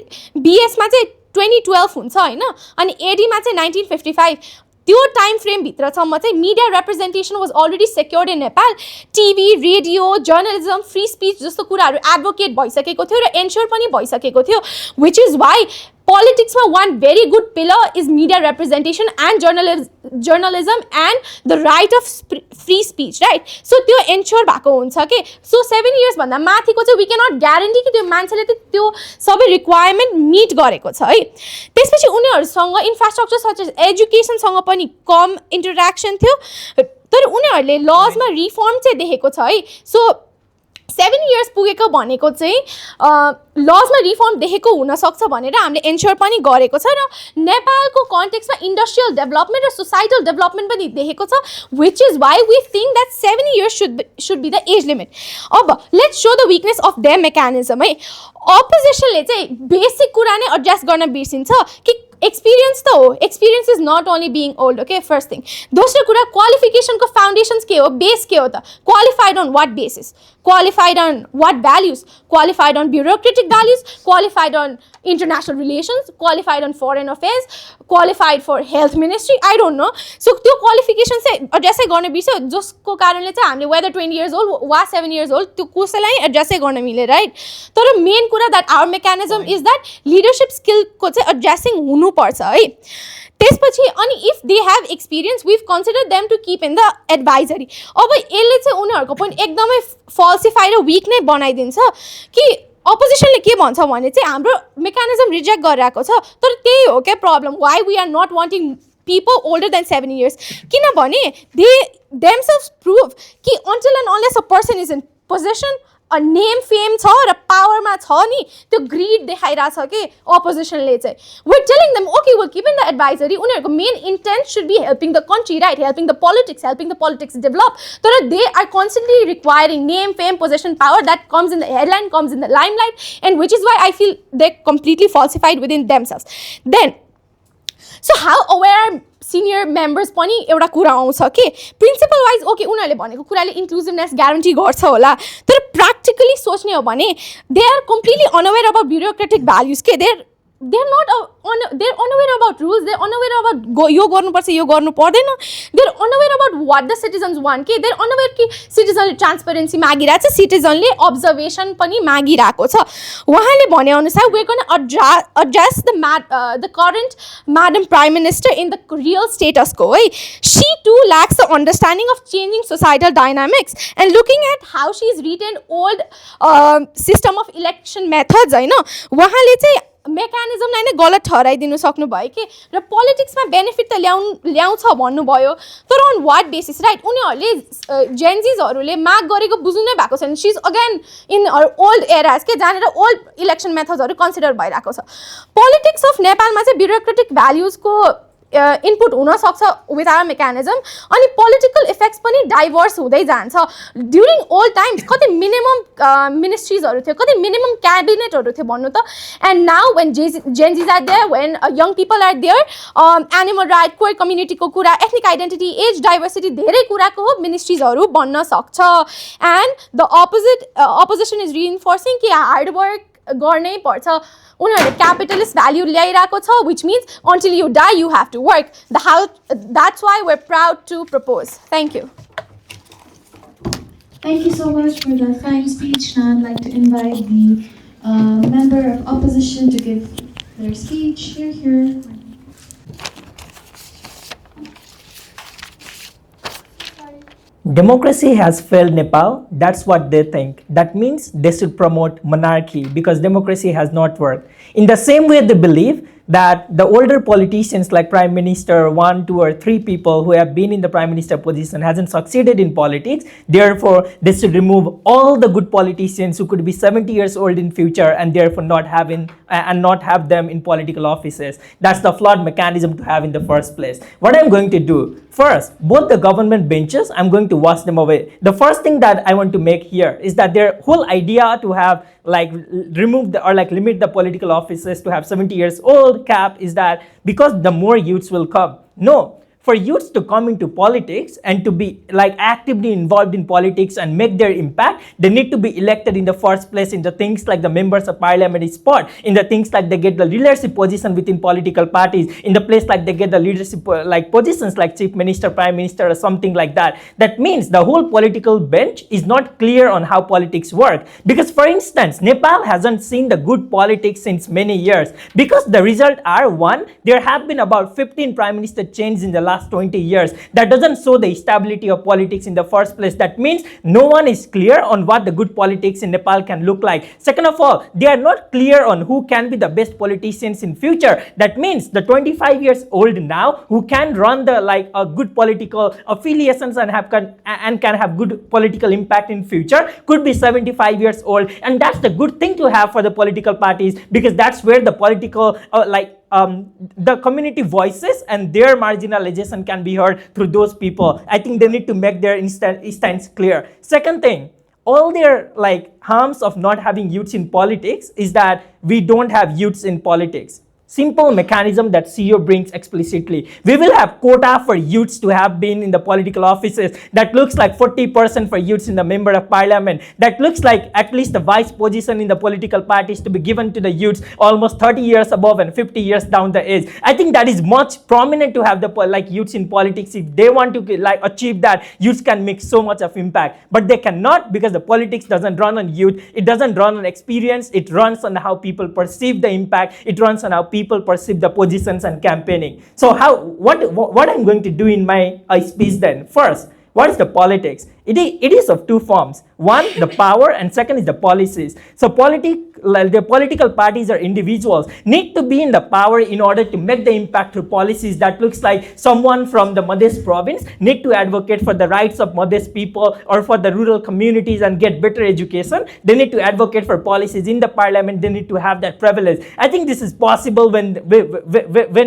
BS मा चाहिँ 2012 हुन्छ हैन, अनि AD मा चाहिँ 1955. त्यो टाइम फ्रेम भित्रसम्म चाहिँ media representation was already secured in Nepal. TV, radio, journalism, free speech जस्तो कुराहरू एडभोकेट भइसकेको थियो र एन्स्योर पनि भइसकेको थियो. विच इज वाइ पोलिटिक्समा one very good pillar is media representation and journalism and the right of free speech, right? So त्यो ensure भएको हुन्छ के. सो 7 इयर्स भन्दा माथिको चाहिँ वी क्यानट ग्यारेन्टी कि त्यो मान्छेले त्यो सबै रिक्वायरमेन्ट मिट गरेको छ है. त्यसपछि उनीहरूसँग इन्फ्रास्ट्रक्चर सच एज एजुकेसनसँग पनि कम इन्टरेक्सन थियो, तर उनीहरूले लजमा रिफर्म चाहिँ देखेको छ है. सो 7 इयर्स पुगेको भनेको चाहिँ लजमा रिफर्म देखेको हुनसक्छ भनेर हामीले एन्स्योर पनि गरेको छ. र नेपालको कन्टेक्स्टमा इन्डस्ट्रियल डेभलपमेन्ट र सोसाइटल डेभलपमेन्ट पनि देखेको छ, which is why we think that 7 years should be the age limit. अब let's show the weakness of their mechanism है. अपोजिसनले चाहिँ बेसिक कुरा नै एड्रेस गर्न बिर्सिन्छ कि एक्सपिरियन्स त हो, experience is not only being old, okay, first thing. दोस्रो कुरा क्वालिफिकेसनको फाउन्डेसन्स के हो, बेस के हो त? Qualified on what basis, qualified on what values, qualified on bureaucratic values, qualified on international relations, qualified on foreign affairs, qualified for health ministry, I don't know. So त्यो qualification चाहिँ एड्रेसै गर्न बिर्स्यो, जसको कारणले चाहिँ हामीले वेदर 20 इयर्स ओल्ड वा 7 years old त्यो कसैलाई एड्रेसै गर्न मिले, राइट? तर मेन कुरा that our mechanism is that leadership स्किलको चाहिँ एड्रेसिङ हुनुपर्छ है. त्यसपछि अनि if they have experience we consider them to keep in the advisory. अब यसले चाहिँ उनीहरूको पनि एकदमै फल्सिफाई र विक नै बनाइदिन्छ कि अपोजिसनले के भन्छ भने चाहिँ हाम्रो मेकानिजम रिजेक्ट गरिरहेको छ. तर त्यही हो क्या problem, why we are not wanting people older than 7 years. किनभने they themselves prove कि until and unless a person is in possession, a name fame छ र पावरमा छ नि, त्यो ग्रीड देखाइरहेछ कि अपोजिसनले चाहिँ. we're telling them okay, we'll keep in the advisory. उनीहरूको main intent should be helping the country, right? helping the politics develop. तर they are constantly requiring name fame possession power that comes in the headline, comes in the limelight, and which is why I feel they're completely falsified within themselves. Then so how aware senior members पनि एउटा कुरा आउँछ कि principal wise okay उनीहरूले भनेको कुराले इन्क्लुजिभनेस guarantee गर्छ होला, तर प्र्याक्टिकली सोच्ने हो भने they are completely unaware about bureaucratic values के. They are they're unaware about rules, they're unaware about यो गर्नुपर्छ यो गर्नु पर्दैन, they're unaware about what the citizens want के, they're unaware कि citizenले transparency मागिरहेको छ, citizenले observation पनि मागिरहेको छ. उहाँले भने अनुसार we're going to address the current Madam Prime Minister in the real status quo. She too lacks the understanding of changing societal dynamics and looking at how she's retained old system of election methods हैन. उहाँले चाहिँ मेकानिजमलाई नै गलत ठहराइदिनु सक्नुभयो कि र पोलिटिक्समा benefit त ल्याउँछ भन्नुभयो, तर अन वाट बेसिस, राइट? उनीहरूले जेन्जिजहरूले माग गरेको बुझ्नु नै भएको छैन. She is again in her old eras के, जहाँनिर ओल्ड इलेक्सन मेथड्सहरू कन्सिडर भइरहेको छ. पोलिटिक्स अफ नेपालमा चाहिँ ब्युरोक्रेटिक भ्याल्युजको इनपुट हुनसक्छ विदाउट मेकानिजम, अनि पोलिटिकल इफेक्ट्स पनि डाइभर्स हुँदै जान्छ. ड्युरिङ ओल्ड टाइम्स कति मिनिमम मिनिस्ट्रिजहरू थियो, कति मिनिमम क्याबिनेटहरू थियो भन्नु त. And now when Gen Zs are there, when young people are there, animal right, queer कम्युनिटीको कुरा, एथनिक आइडेन्टिटी, एज डाइभर्सिटी, धेरै कुराको मिनिस्ट्रिजहरू बन्न सक्छ. And the opposition is reinforcing कि हार्डवर्क गर्नै पर्छ. उनीहरूले क्यापिटलिस्ट भ्याल्यु ल्याइरहेको छ, which means until you die you have to work. That's why we're proud to propose. Thank you. Thank you so much for that fine speech. Now I'd like to invite the member of opposition to give their speech. Here. Democracy has failed Nepal. That's what they think. That means they should promote monarchy because democracy has not worked. In the same way, they believe that the older politicians like Prime Minister, 1, 2 or 3 people who have been in the Prime Minister position hasn't succeeded in politics. Therefore, they should remove all the good politicians who could be 70 years old in future and therefore not have them in political offices. That's the flawed mechanism to have in the first place. What I'm going to do, first, both the government benches, I'm going to wash them away. The first thing that I want to make here is that their whole idea to have remove or limit the political offices to have 70 years old cap is that because the more youths will come. No. For youths to come into politics and to be actively involved in politics and make their impact, they need to be elected in the first place in the things like the members of parliament spot, in the things like they get the leadership position within political parties, in the place like they get the leadership positions like chief minister, prime minister or something like that. That means the whole political bench is not clear on how politics work. Because for instance, Nepal hasn't seen the good politics since many years. Because the result are, one, there have been about 15 prime minister changes in the last 20 years. That doesn't show the stability of politics in the first place. That means no one is clear on what the good politics in Nepal can look like. Second of all, they are not clear on who can be the best politicians in future. That means the 25 years old now who can run the a good political affiliations and can have good political impact in future could be 75 years old, and that's the good thing to have for the political parties, because that's where the political the community voices and their marginalization can be heard through those people. I think they need to make their stance clear. Second thing, all their harms of not having youths in politics is that we don't have youths in politics. Simple mechanism that CEO brings explicitly. We will have quota for youths to have been in the political offices. That looks like 40% for youths in the member of parliament. That looks like at least the vice position in the political parties to be given to the youths almost 30 years above and 50 years down the age. I think that is much prominent to have the youths in politics. If they want to achieve that, youths can make so much of impact. But they cannot, because the politics doesn't run on youth. It doesn't run on experience. It runs on how people perceive the impact. It runs on how people perceive the positions and campaigning. So what I'm going to do in my speech then? First, what is the politics? It is of two forms. One, the power, and second is the policies. So the political parties or individuals need to be in the power in order to make the impact through policies. That looks like someone from the Madhya province need to advocate for the rights of Madhya people or for the rural communities and get better education. They need to advocate for policies in the parliament. They need to have that privilege. I think this is possible when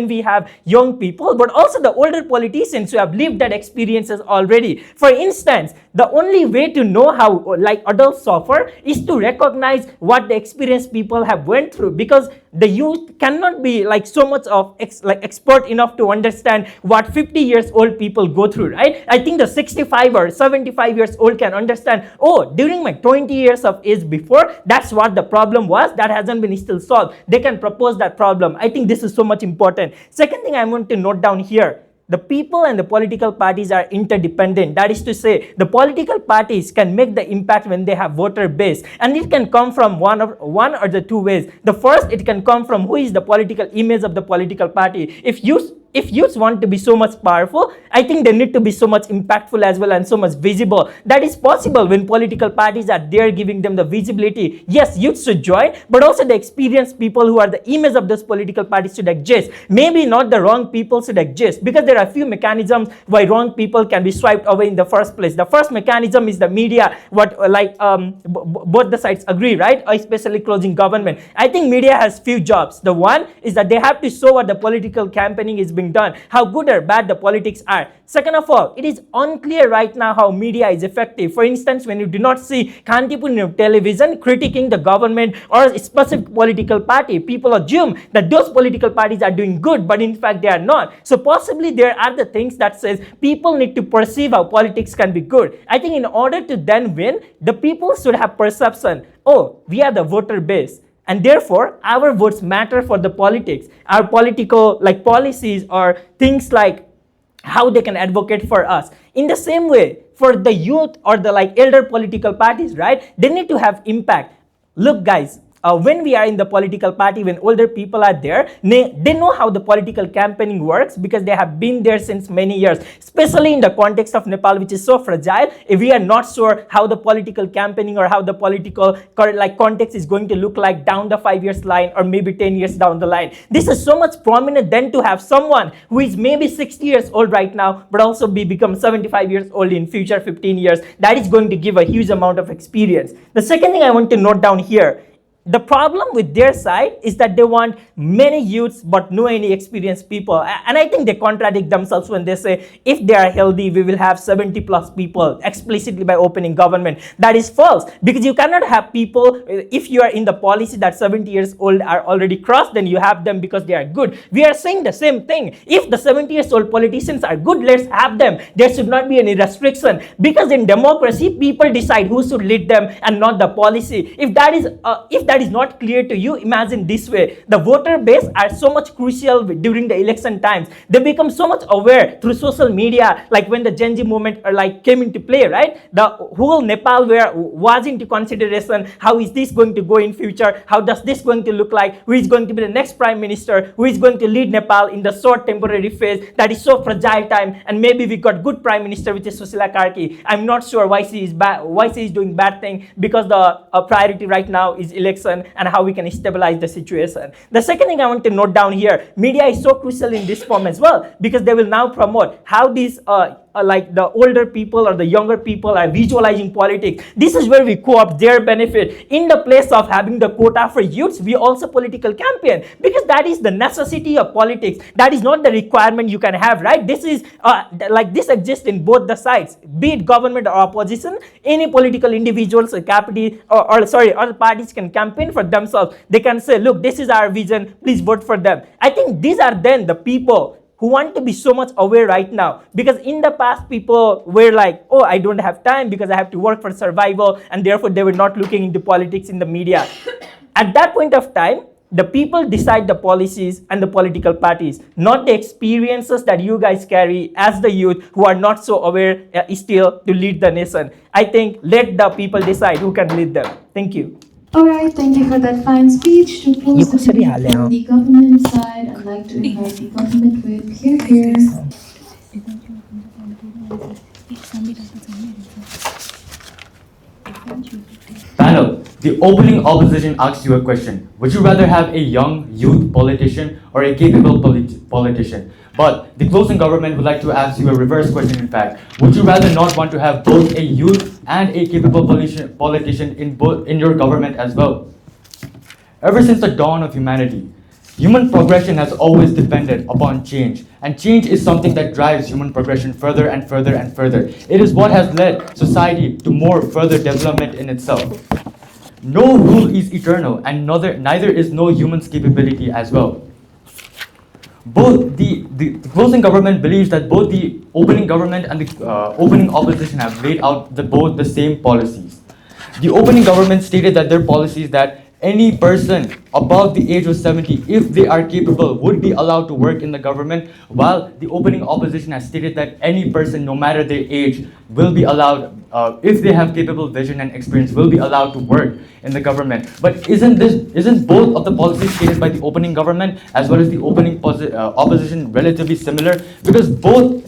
we have young people, but also the older politicians who have lived that experiences already. For instance, the only way to know how adults suffer is to recognize what the experience experienced people have went through, because the youth cannot be like so much of expert enough to understand what 50 years old people go through, right? I think the 65 or 75 years old can understand, oh, during my 20 years of age before, that's what the problem was, that hasn't been still solved. They can propose that problem. I think this is so much important. Second thing I want to note down here, the people and the political parties are interdependent. That is to say, the political parties can make the impact when they have voter base, and it can come from one or the two ways. The first, it can come from who is the political image of the political party. If youths want to be so much powerful, I think they need to be so much impactful as well and so much visible. That is possible when political parties are there giving them the visibility. Yes, youths should join, but also the experienced people who are the image of those political parties should exist. Maybe not the wrong people should exist, because there are a few mechanisms why wrong people can be swiped away in the first place. The first mechanism is the media, both the sides agree, right? Especially closing government. I think media has few jobs. The one is that they have to show what the political campaigning is being done, how good or bad the politics are. Second of all, it is unclear right now how media is effective. For instance, when you do not see Kantipur in your television critiquing the government or a specific political party, people assume that those political parties are doing good, but in fact they are not. So possibly there are the things that says people need to perceive how politics can be good. I think in order to then win, the people should have perception, oh, we are the voter base, and therefore our votes matter for the politics. Our political policies or things like how they can advocate for us. In the same way, for the youth or the elder political parties, right, they need to have impact. Look guys, when we are in the political party, when older people are there, they know how the political campaigning works because they have been there since many years, especially in the context of Nepal, which is so fragile. If we are not sure how the political campaigning or how the political context is going to look like down the 5 years line or maybe 10 years down the line, this is so much prominent than to have someone who is maybe 60 years old right now but also become 75 years old in future 15 years. That is going to give a huge amount of experience. The second thing I want to note down here, the problem with their side is that they want many youths but no any experienced people. And I think they contradict themselves when they say, if they are healthy, we will have 70 plus people explicitly by opening government. That is false, because you cannot have people, if you are in the policy that 70 years old are already crossed, then you have them because they are good. We are saying the same thing. If the 70 years old politicians are good, let's have them. There should not be any restriction, because in democracy, people decide who should lead them and not the policy. If that is not clear to you, imagine this way. The voter base are so much crucial during the election times. They become so much aware through social media, like when the Gen Z movement came into play, right? The whole Nepal was into consideration. How is this going to go in future? How does this going to look like? Who is going to be the next prime minister? Who is going to lead Nepal in the short temporary phase that is so fragile time? And maybe we got good prime minister, which is Susila Karki. I'm not sure why she is doing bad thing, because the priority right now is election and how we can stabilize the situation. The second thing I want to note down here, media is so crucial in this form as well, because they will now promote how these the older people or the younger people are visualizing politics. This is where we co-opt their benefit. In the place of having the quota for youths, we also political campaign, because that is the necessity of politics. That is not the requirement you can have, right? This is this exists in both the sides, be it government or opposition. Any political individuals or or parties can campaign for themselves. They can say, look, this is our vision, please vote for them. I think these are then the people who want to be so much aware right now, because in the past people were like, oh, I don't have time because I have to work for survival, and therefore they were not looking into politics in the media. At that point of time, the people decide the policies and the political parties, not the experiences that you guys carry as the youth who are not so aware still to lead the nation. I think let the people decide who can lead them. Thank you. Alright, thank you for that fine speech. To close the debate on the government side, I'd like to invite the government with here. Panel, the opening opposition asks you a question. Would you rather have a young youth politician or a capable politician? But the closing government would like to ask you a reverse question, in fact. Would you rather not want to have both a youth and a capable politician in your government as well? Ever since the dawn of humanity, human progression has always depended upon change. And change is something that drives human progression further and further and further. It is what has led society to more further development in itself. No rule is eternal, and neither is no human's capability as well. Both the closing government believes that both the opening government and the opening opposition have laid out both the same policies. The opening government stated that their policies that any person above the age of 70, if they are capable, would be allowed to work in the government, while the opening opposition has stated that any person, no matter their age, will be allowed, if they have capable vision and experience, will be allowed to work in the government. But isn't both of the policies stated by the opening government as well as the opening opposition relatively similar? Because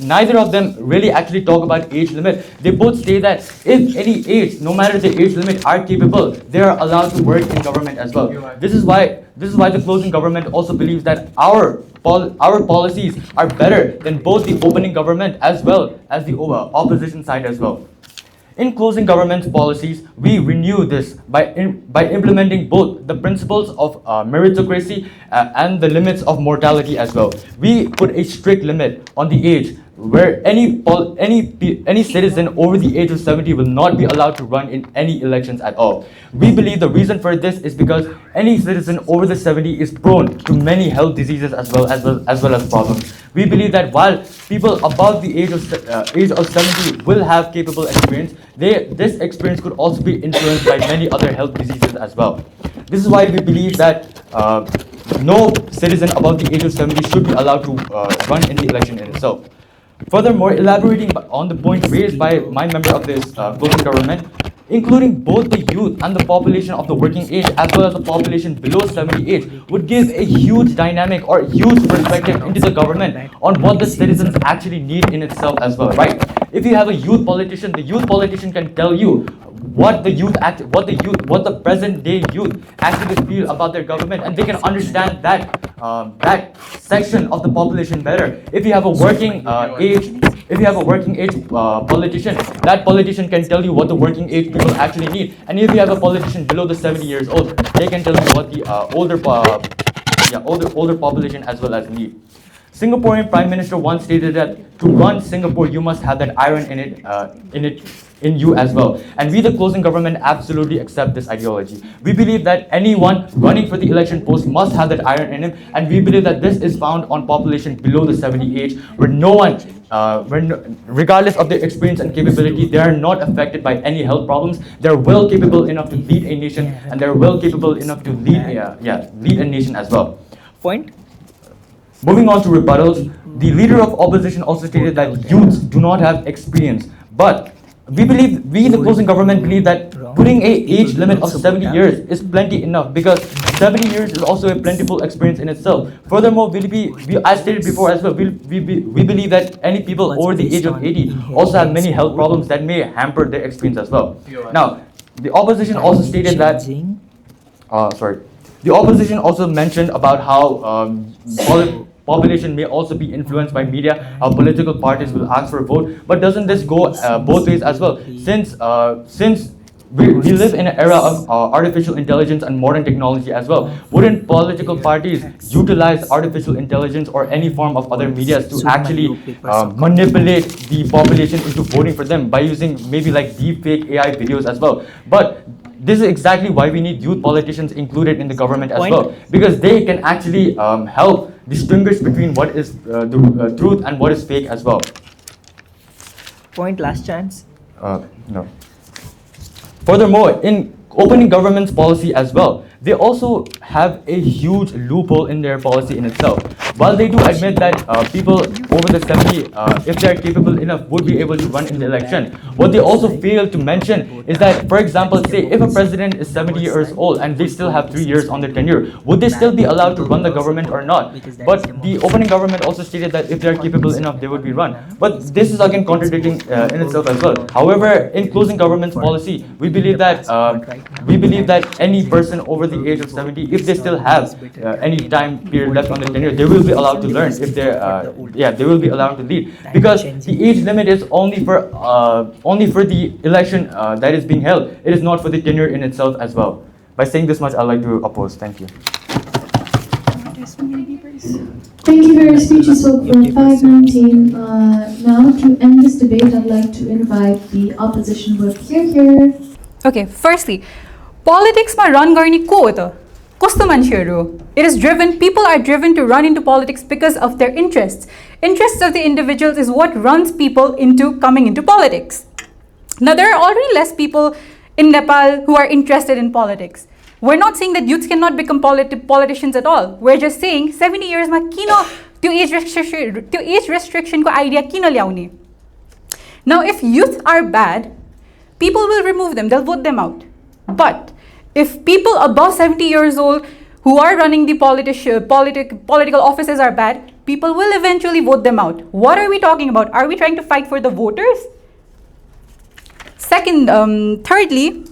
neither of them really actually talk about age limit. They both say that if any age, no matter the age limit, are capable, they are allowed to work in government as well. This is why the closing government also believes that our policies are better than both the opening government as well as the opposition side as well. In closing government's policies, we renew this by implementing both the principles of meritocracy and the limits of mortality as well. We put a strict limit on the age where any citizen over the age of 70 will not be allowed to run in any elections at all. We believe the reason for this is because any citizen over the 70 is prone to many health diseases as well as problems. We believe that while people above the age of 70 will have capable experience, this experience could also be influenced by many other health diseases as well. This is why we believe that no citizen above the age of 70 should be allowed to run in the election in itself. Furthermore, elaborating on the point raised by my member of this closing government, including both the youth and the population of the working age as well as the population below 70 age would give a huge dynamic or huge perspective into the government on what the citizens actually need in itself as well, right? If you have a youth politician, the youth politician can tell you what the present day youth actually feel about their government, and they can understand that section of the population better. If you have a working age politician, that politician can tell you what the working age people actually need. And if you have a politician below the 70 years old, they can tell you what the older population as well as need. Singaporean Prime Minister once stated that to run Singapore, you must have that iron in you as well. And we, the closing government, absolutely accept this ideology. We believe that anyone running for the election post must have that iron in him, and we believe that this is found on population below the 70 age, where regardless of their experience and capability, they are not affected by any health problems. They're well capable enough to lead a nation, and they're well capable enough to lead a nation as well. Point. Moving on to rebuttals, the leader of opposition also stated that youths do not have experience, but we, the closing government, believe that putting an age limit of 70 years is plenty enough, because 70 years is also a plentiful experience in itself. Furthermore, as stated before as well, we believe that any people over the age of 80 also have many health problems that may hamper their experience as well. Now, the opposition also stated that, the opposition also mentioned about how population may also be influenced by media, how political parties will ask for a vote. But doesn't this go both ways as well? Since we live in an era of artificial intelligence and modern technology as well, wouldn't political parties utilize artificial intelligence or any form of other media to actually manipulate the population into voting for them by using maybe like deep fake AI videos as well? But this is exactly why we need youth politicians included in the government as well, because they can actually help distinguish between what is the truth and what is fake as well. Point, last chance. No. Furthermore, in opening government's policy as well, they also have a huge loophole in their policy in itself. While they do admit that people over the 70, if they are capable enough, would be able to run in the election, what they also fail to mention is that, for example, say if a president is 70 years old and they still have 3 years on their tenure, would they still be allowed to run the government or not? But the opening government also stated that if they are capable enough, they would be run. But this is again contradicting in itself as well. However, in closing government's policy, we believe that any person over the age of 70, if they still have any time period left on their tenure, they will be allowed to learn. If they will be allowed to lead, because the age limit is only for the election that is being held. It is not for the tenure in itself as well. By saying this much, I'd like to oppose. Thank you. Thank you for your speech. You spoke for 5:19. Now, to end this debate, I'd like to invite the opposition group here. Okay, firstly, Politics ma run garni ko ho ta? Kasto mancheharu? It is driven, people are driven to run into politics because of their interests. Interests of the individuals is what runs people into coming into politics. Now, there are already less people in Nepal who are interested in politics. We're not saying that youths cannot become politicians at all. We're just saying 70 years ma kino त्यो age restriction ko idea kino ल्याउने. Now, if youth are bad, people will remove them, they'll vote them out. But if people above 70 years old who are running the political offices are bad, people will eventually vote them out. What are we talking about? Are we trying to fight for the voters? Thirdly,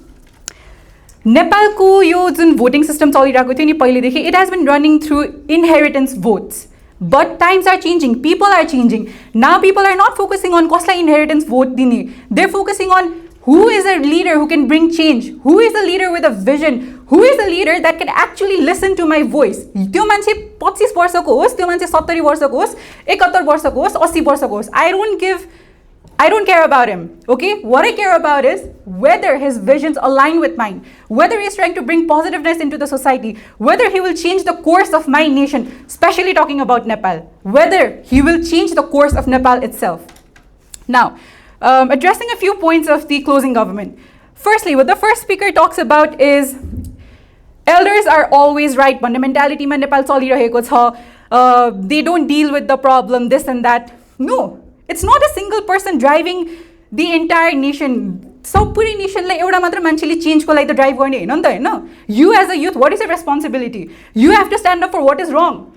Nepalko yo jun voting system चलिरहेको थियो नि पहिलेदेखि, it has been running through inheritance votes. But times are changing, people are changing. Now people are not focusing on कसलाई inheritance vote दिने. They're focusing on who is a leader who can bring change? Who is a leader with a vision? Who is a leader that can actually listen to my voice? त्यो मान्छे 25 वर्षको होस्, त्यो मान्छे 70 वर्षको होस्, 71 वर्षको होस्, 80 वर्षको होस्. I don't care about him, okay? What I care about is whether his visions align with mine, whether he's trying to bring positiveness into the society, whether he will change the course of my nation, especially talking about Nepal, whether he will change the course of Nepal itself. Now, addressing a few points of the closing government. Firstly, what the first speaker talks about is elders are always right. Mentality ma Nepal चलिरहेको छ. They don't deal with the problem, this and that. No. It's not a single person driving the entire nation. So, puri nation lai euta matra manchele change ko lai ta drive गर्ने हैन नि त हैन. You as a youth, what is your responsibility? You have to stand up for what is wrong.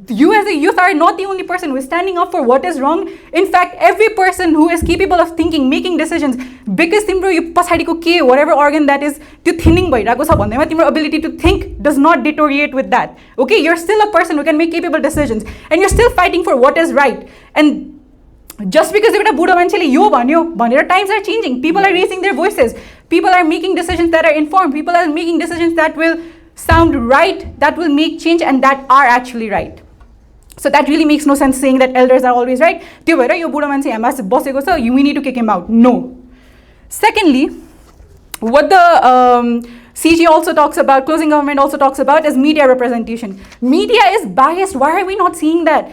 You as a youth are not the only person who is standing up for what is wrong. In fact, every person who is capable of thinking, making decisions, because तिम्रो यो पछाडीको के whatever organ that is त्यो thinning भइरहेको छ भन्दैमा तिम्रो ability to think does not deteriorate with that. Okay, you're still a person who can make capable decisions and you're still fighting for what is right. And just because एउटा बुढो मान्छेले यो भन्यो भनेर times are changing, people are raising their voices, people are making decisions that are informed, people are making decisions that will sound right, that will make change and that are actually right. So that really makes no sense saying that elders are always right. त्यो भएर यो बुढो मान्छे यहाँ माथि बसेको छ, we need to kick him out. No. Secondly, what the CG also talks about, closing government also talks about, is media representation. Media is biased. Why are we not seeing that?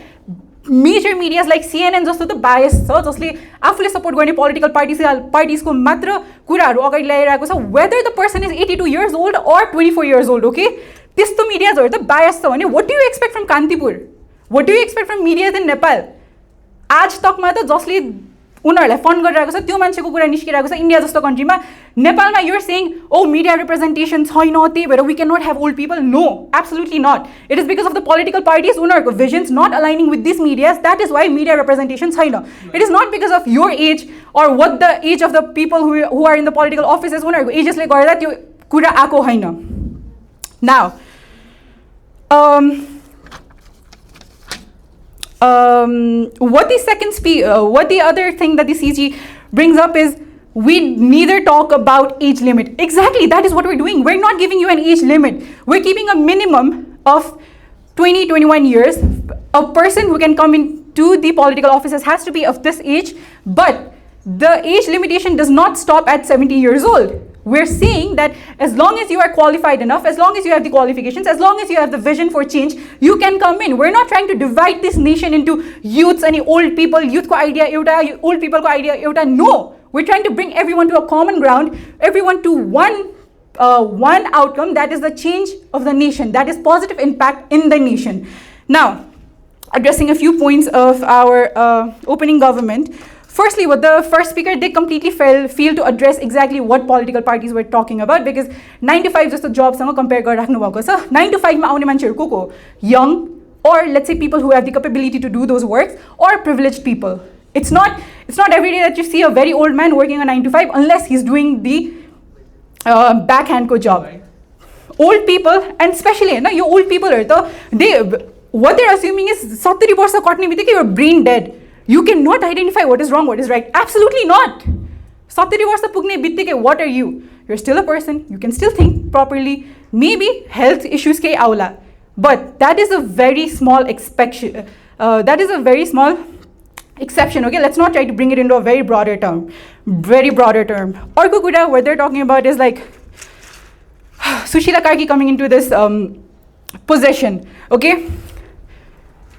Major medias like CNN जस्तो त biased छ, जसले आफूले support गर्ने political parties को मात्र कुराहरू अगाडि ल्याइरहेको छ, whether the person is 82 years old or 24 years old, okay? त्यस्तो mediasहरू त biased छ भने what do you expect from Kantipur? What do you expect from medias in Nepal? आज तकमा त जसले उनीहरूलाई फन्ड गरिरहेको छ त्यो मान्छेको कुरा निस्किरहेको छ इन्डिया जस्तो कन्ट्रीमा. नेपालमा you're saying, oh, media representation छैन त्यही भएर we cannot have old people. No, absolutely not. It is because of the political parties, उनीहरूको visions not aligning with these medias. That is why media representation छैन. It is not because of your age or what the age of the people who are in the political offices, उनीहरूको agesले गर्दा त्यो कुरा आएको होइन. Now, what the other thing that the CG brings up is we neither talk about age limit. Exactly, that is what we're doing. We're not giving you an age limit. We're keeping a minimum of 21 years. A person who can come into the political offices has to be of this age, but the age limitation does not stop at 70 years old. We're saying that as long as you are qualified enough, as long as you have the qualifications, as long as you have the vision for change, you can come in. We're not trying to divide this nation into youths and old people, youth ko idea euta, old people ko idea euta. No, we're trying to bring everyone to a common ground, everyone to one outcome, that is the change of the nation, that is positive impact in the nation. Now, addressing a few points of our opening government. Firstly, what the first speaker did completely fail to address exactly what political parties were talking about, because 9 to 5 जस्तो job सँग compare गरिराख्नु भएको छ. 9 to 5 मा आउने मान्छेहरू को young, or let's say people who have the capability to do those works, or privileged people. It's not every day that you see a very old man working a 9 to 5 unless he's doing the backhand ko job. Old people, and especially your old people what they're assuming is 70 वर्ष कट्ने बित्तिकै you're brain dead. You cannot identify what is wrong, what is right. Absolutely not. 70 वर्ष पुग्ने बित्तिकै what are you? You're still a person. You can still think properly. Maybe health issues के आउला. But that is a very small exception. Okay, let's not try to bring it into a very broader term. Very broader term. Arko कुरा, what they're talking about is like Sushila Karki coming into this position, okay?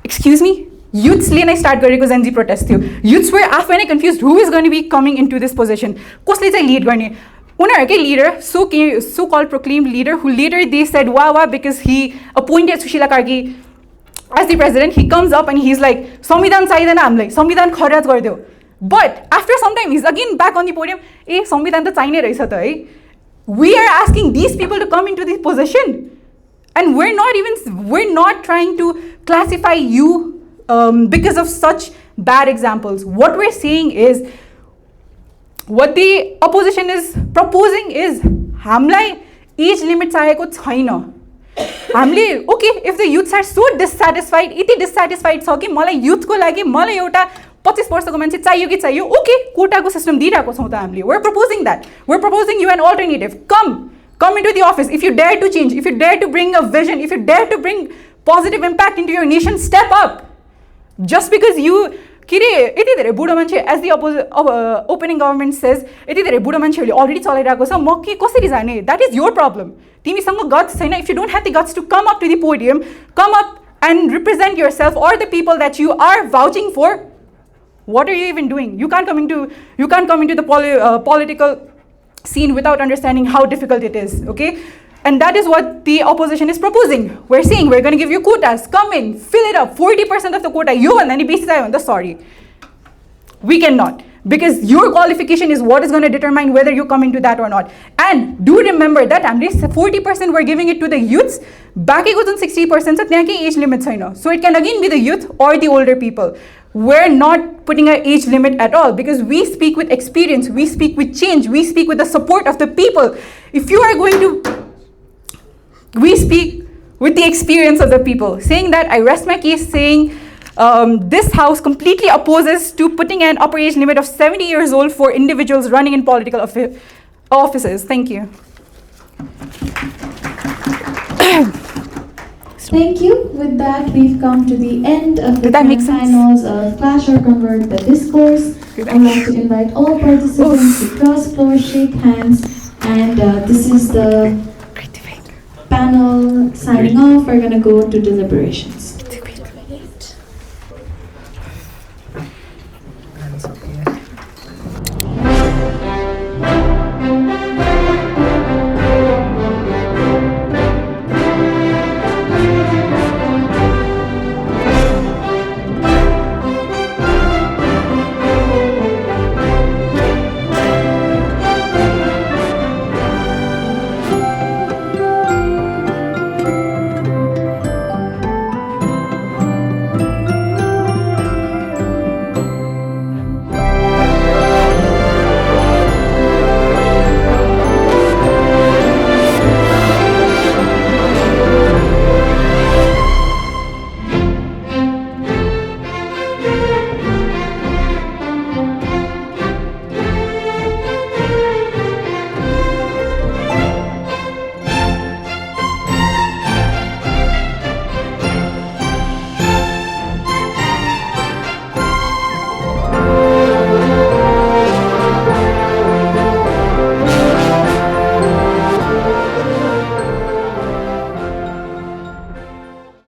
Excuse me? Youths ले नै start गरेको Gen Z protest थियो. Youths were आफै नै confused who is going to be coming into this position. कसले चाहिँ lead गर्ने? उनीहरुकै leader, so-called proclaimed leader, who later they said wah because he appointed Sushila Karki as the president. He comes up and he's like, संविधान चाहिदैन हामीलाई, संविधान खराज गरिदेऊ. But after some time, he's again back on the podium. ए संविधान त चाहिने रहेछ त है. We are asking these people to come into this position, and we're not trying to classify you because of such bad examples. What we're saying is, what the opposition is proposing is, हामीलाई age limit चाहिएको छैन. हामीले okay, if the youths are so dissatisfied, Yati dissatisfied छ कि मलाई youth को लागि मलाई एउटा 25 वर्षको मान्छे चाहियो कि चाहियो, ओके कोटाको सिस्टम दिइराको छौं त हामीले. We're proposing that. We're proposing you an alternative. Come into the office. If you dare to change, if you dare to bring a vision, if you dare to bring positive impact into your nation, step up. Just because you यति धेरै बुढो मान्छे, as the opening government says, यति धेरै बुढो मान्छेहरूले already चलाइराको छ, म के कसरी जाने? That is your problem. तिमीसँग guts छैन. If you don't have the guts to come up to the podium, come up and represent yourself or the people that you are vouching for, what are you even doing? You can't come into the political scene without understanding how difficult it is, okay? And that is what the opposition is proposing. We're saying we're going to give you quotas. Come in, fill it up. 40% of the quota. You and any basis I want. Sorry, we cannot, because your qualification is what is going to determine whether you come into that or not. And do remember that 40% we're giving it to the youths. Back 60% age limit. So it can again be the youth or the older people. We're not putting an age limit at all, because we speak with experience, we speak with change, we speak with the support of the people. If you are going to, we speak with the experience of the people, saying that I rest my case, saying this house completely opposes to putting an upper age limit of 70 years old for individuals running in political offices. Thank you. Thank you. With that, we've come to the end of the grand finals of Clash or Convert the Discourse. I'd like to invite all participants to cross floor, shake hands, and this is the panel signing off. We're going to go to deliberations.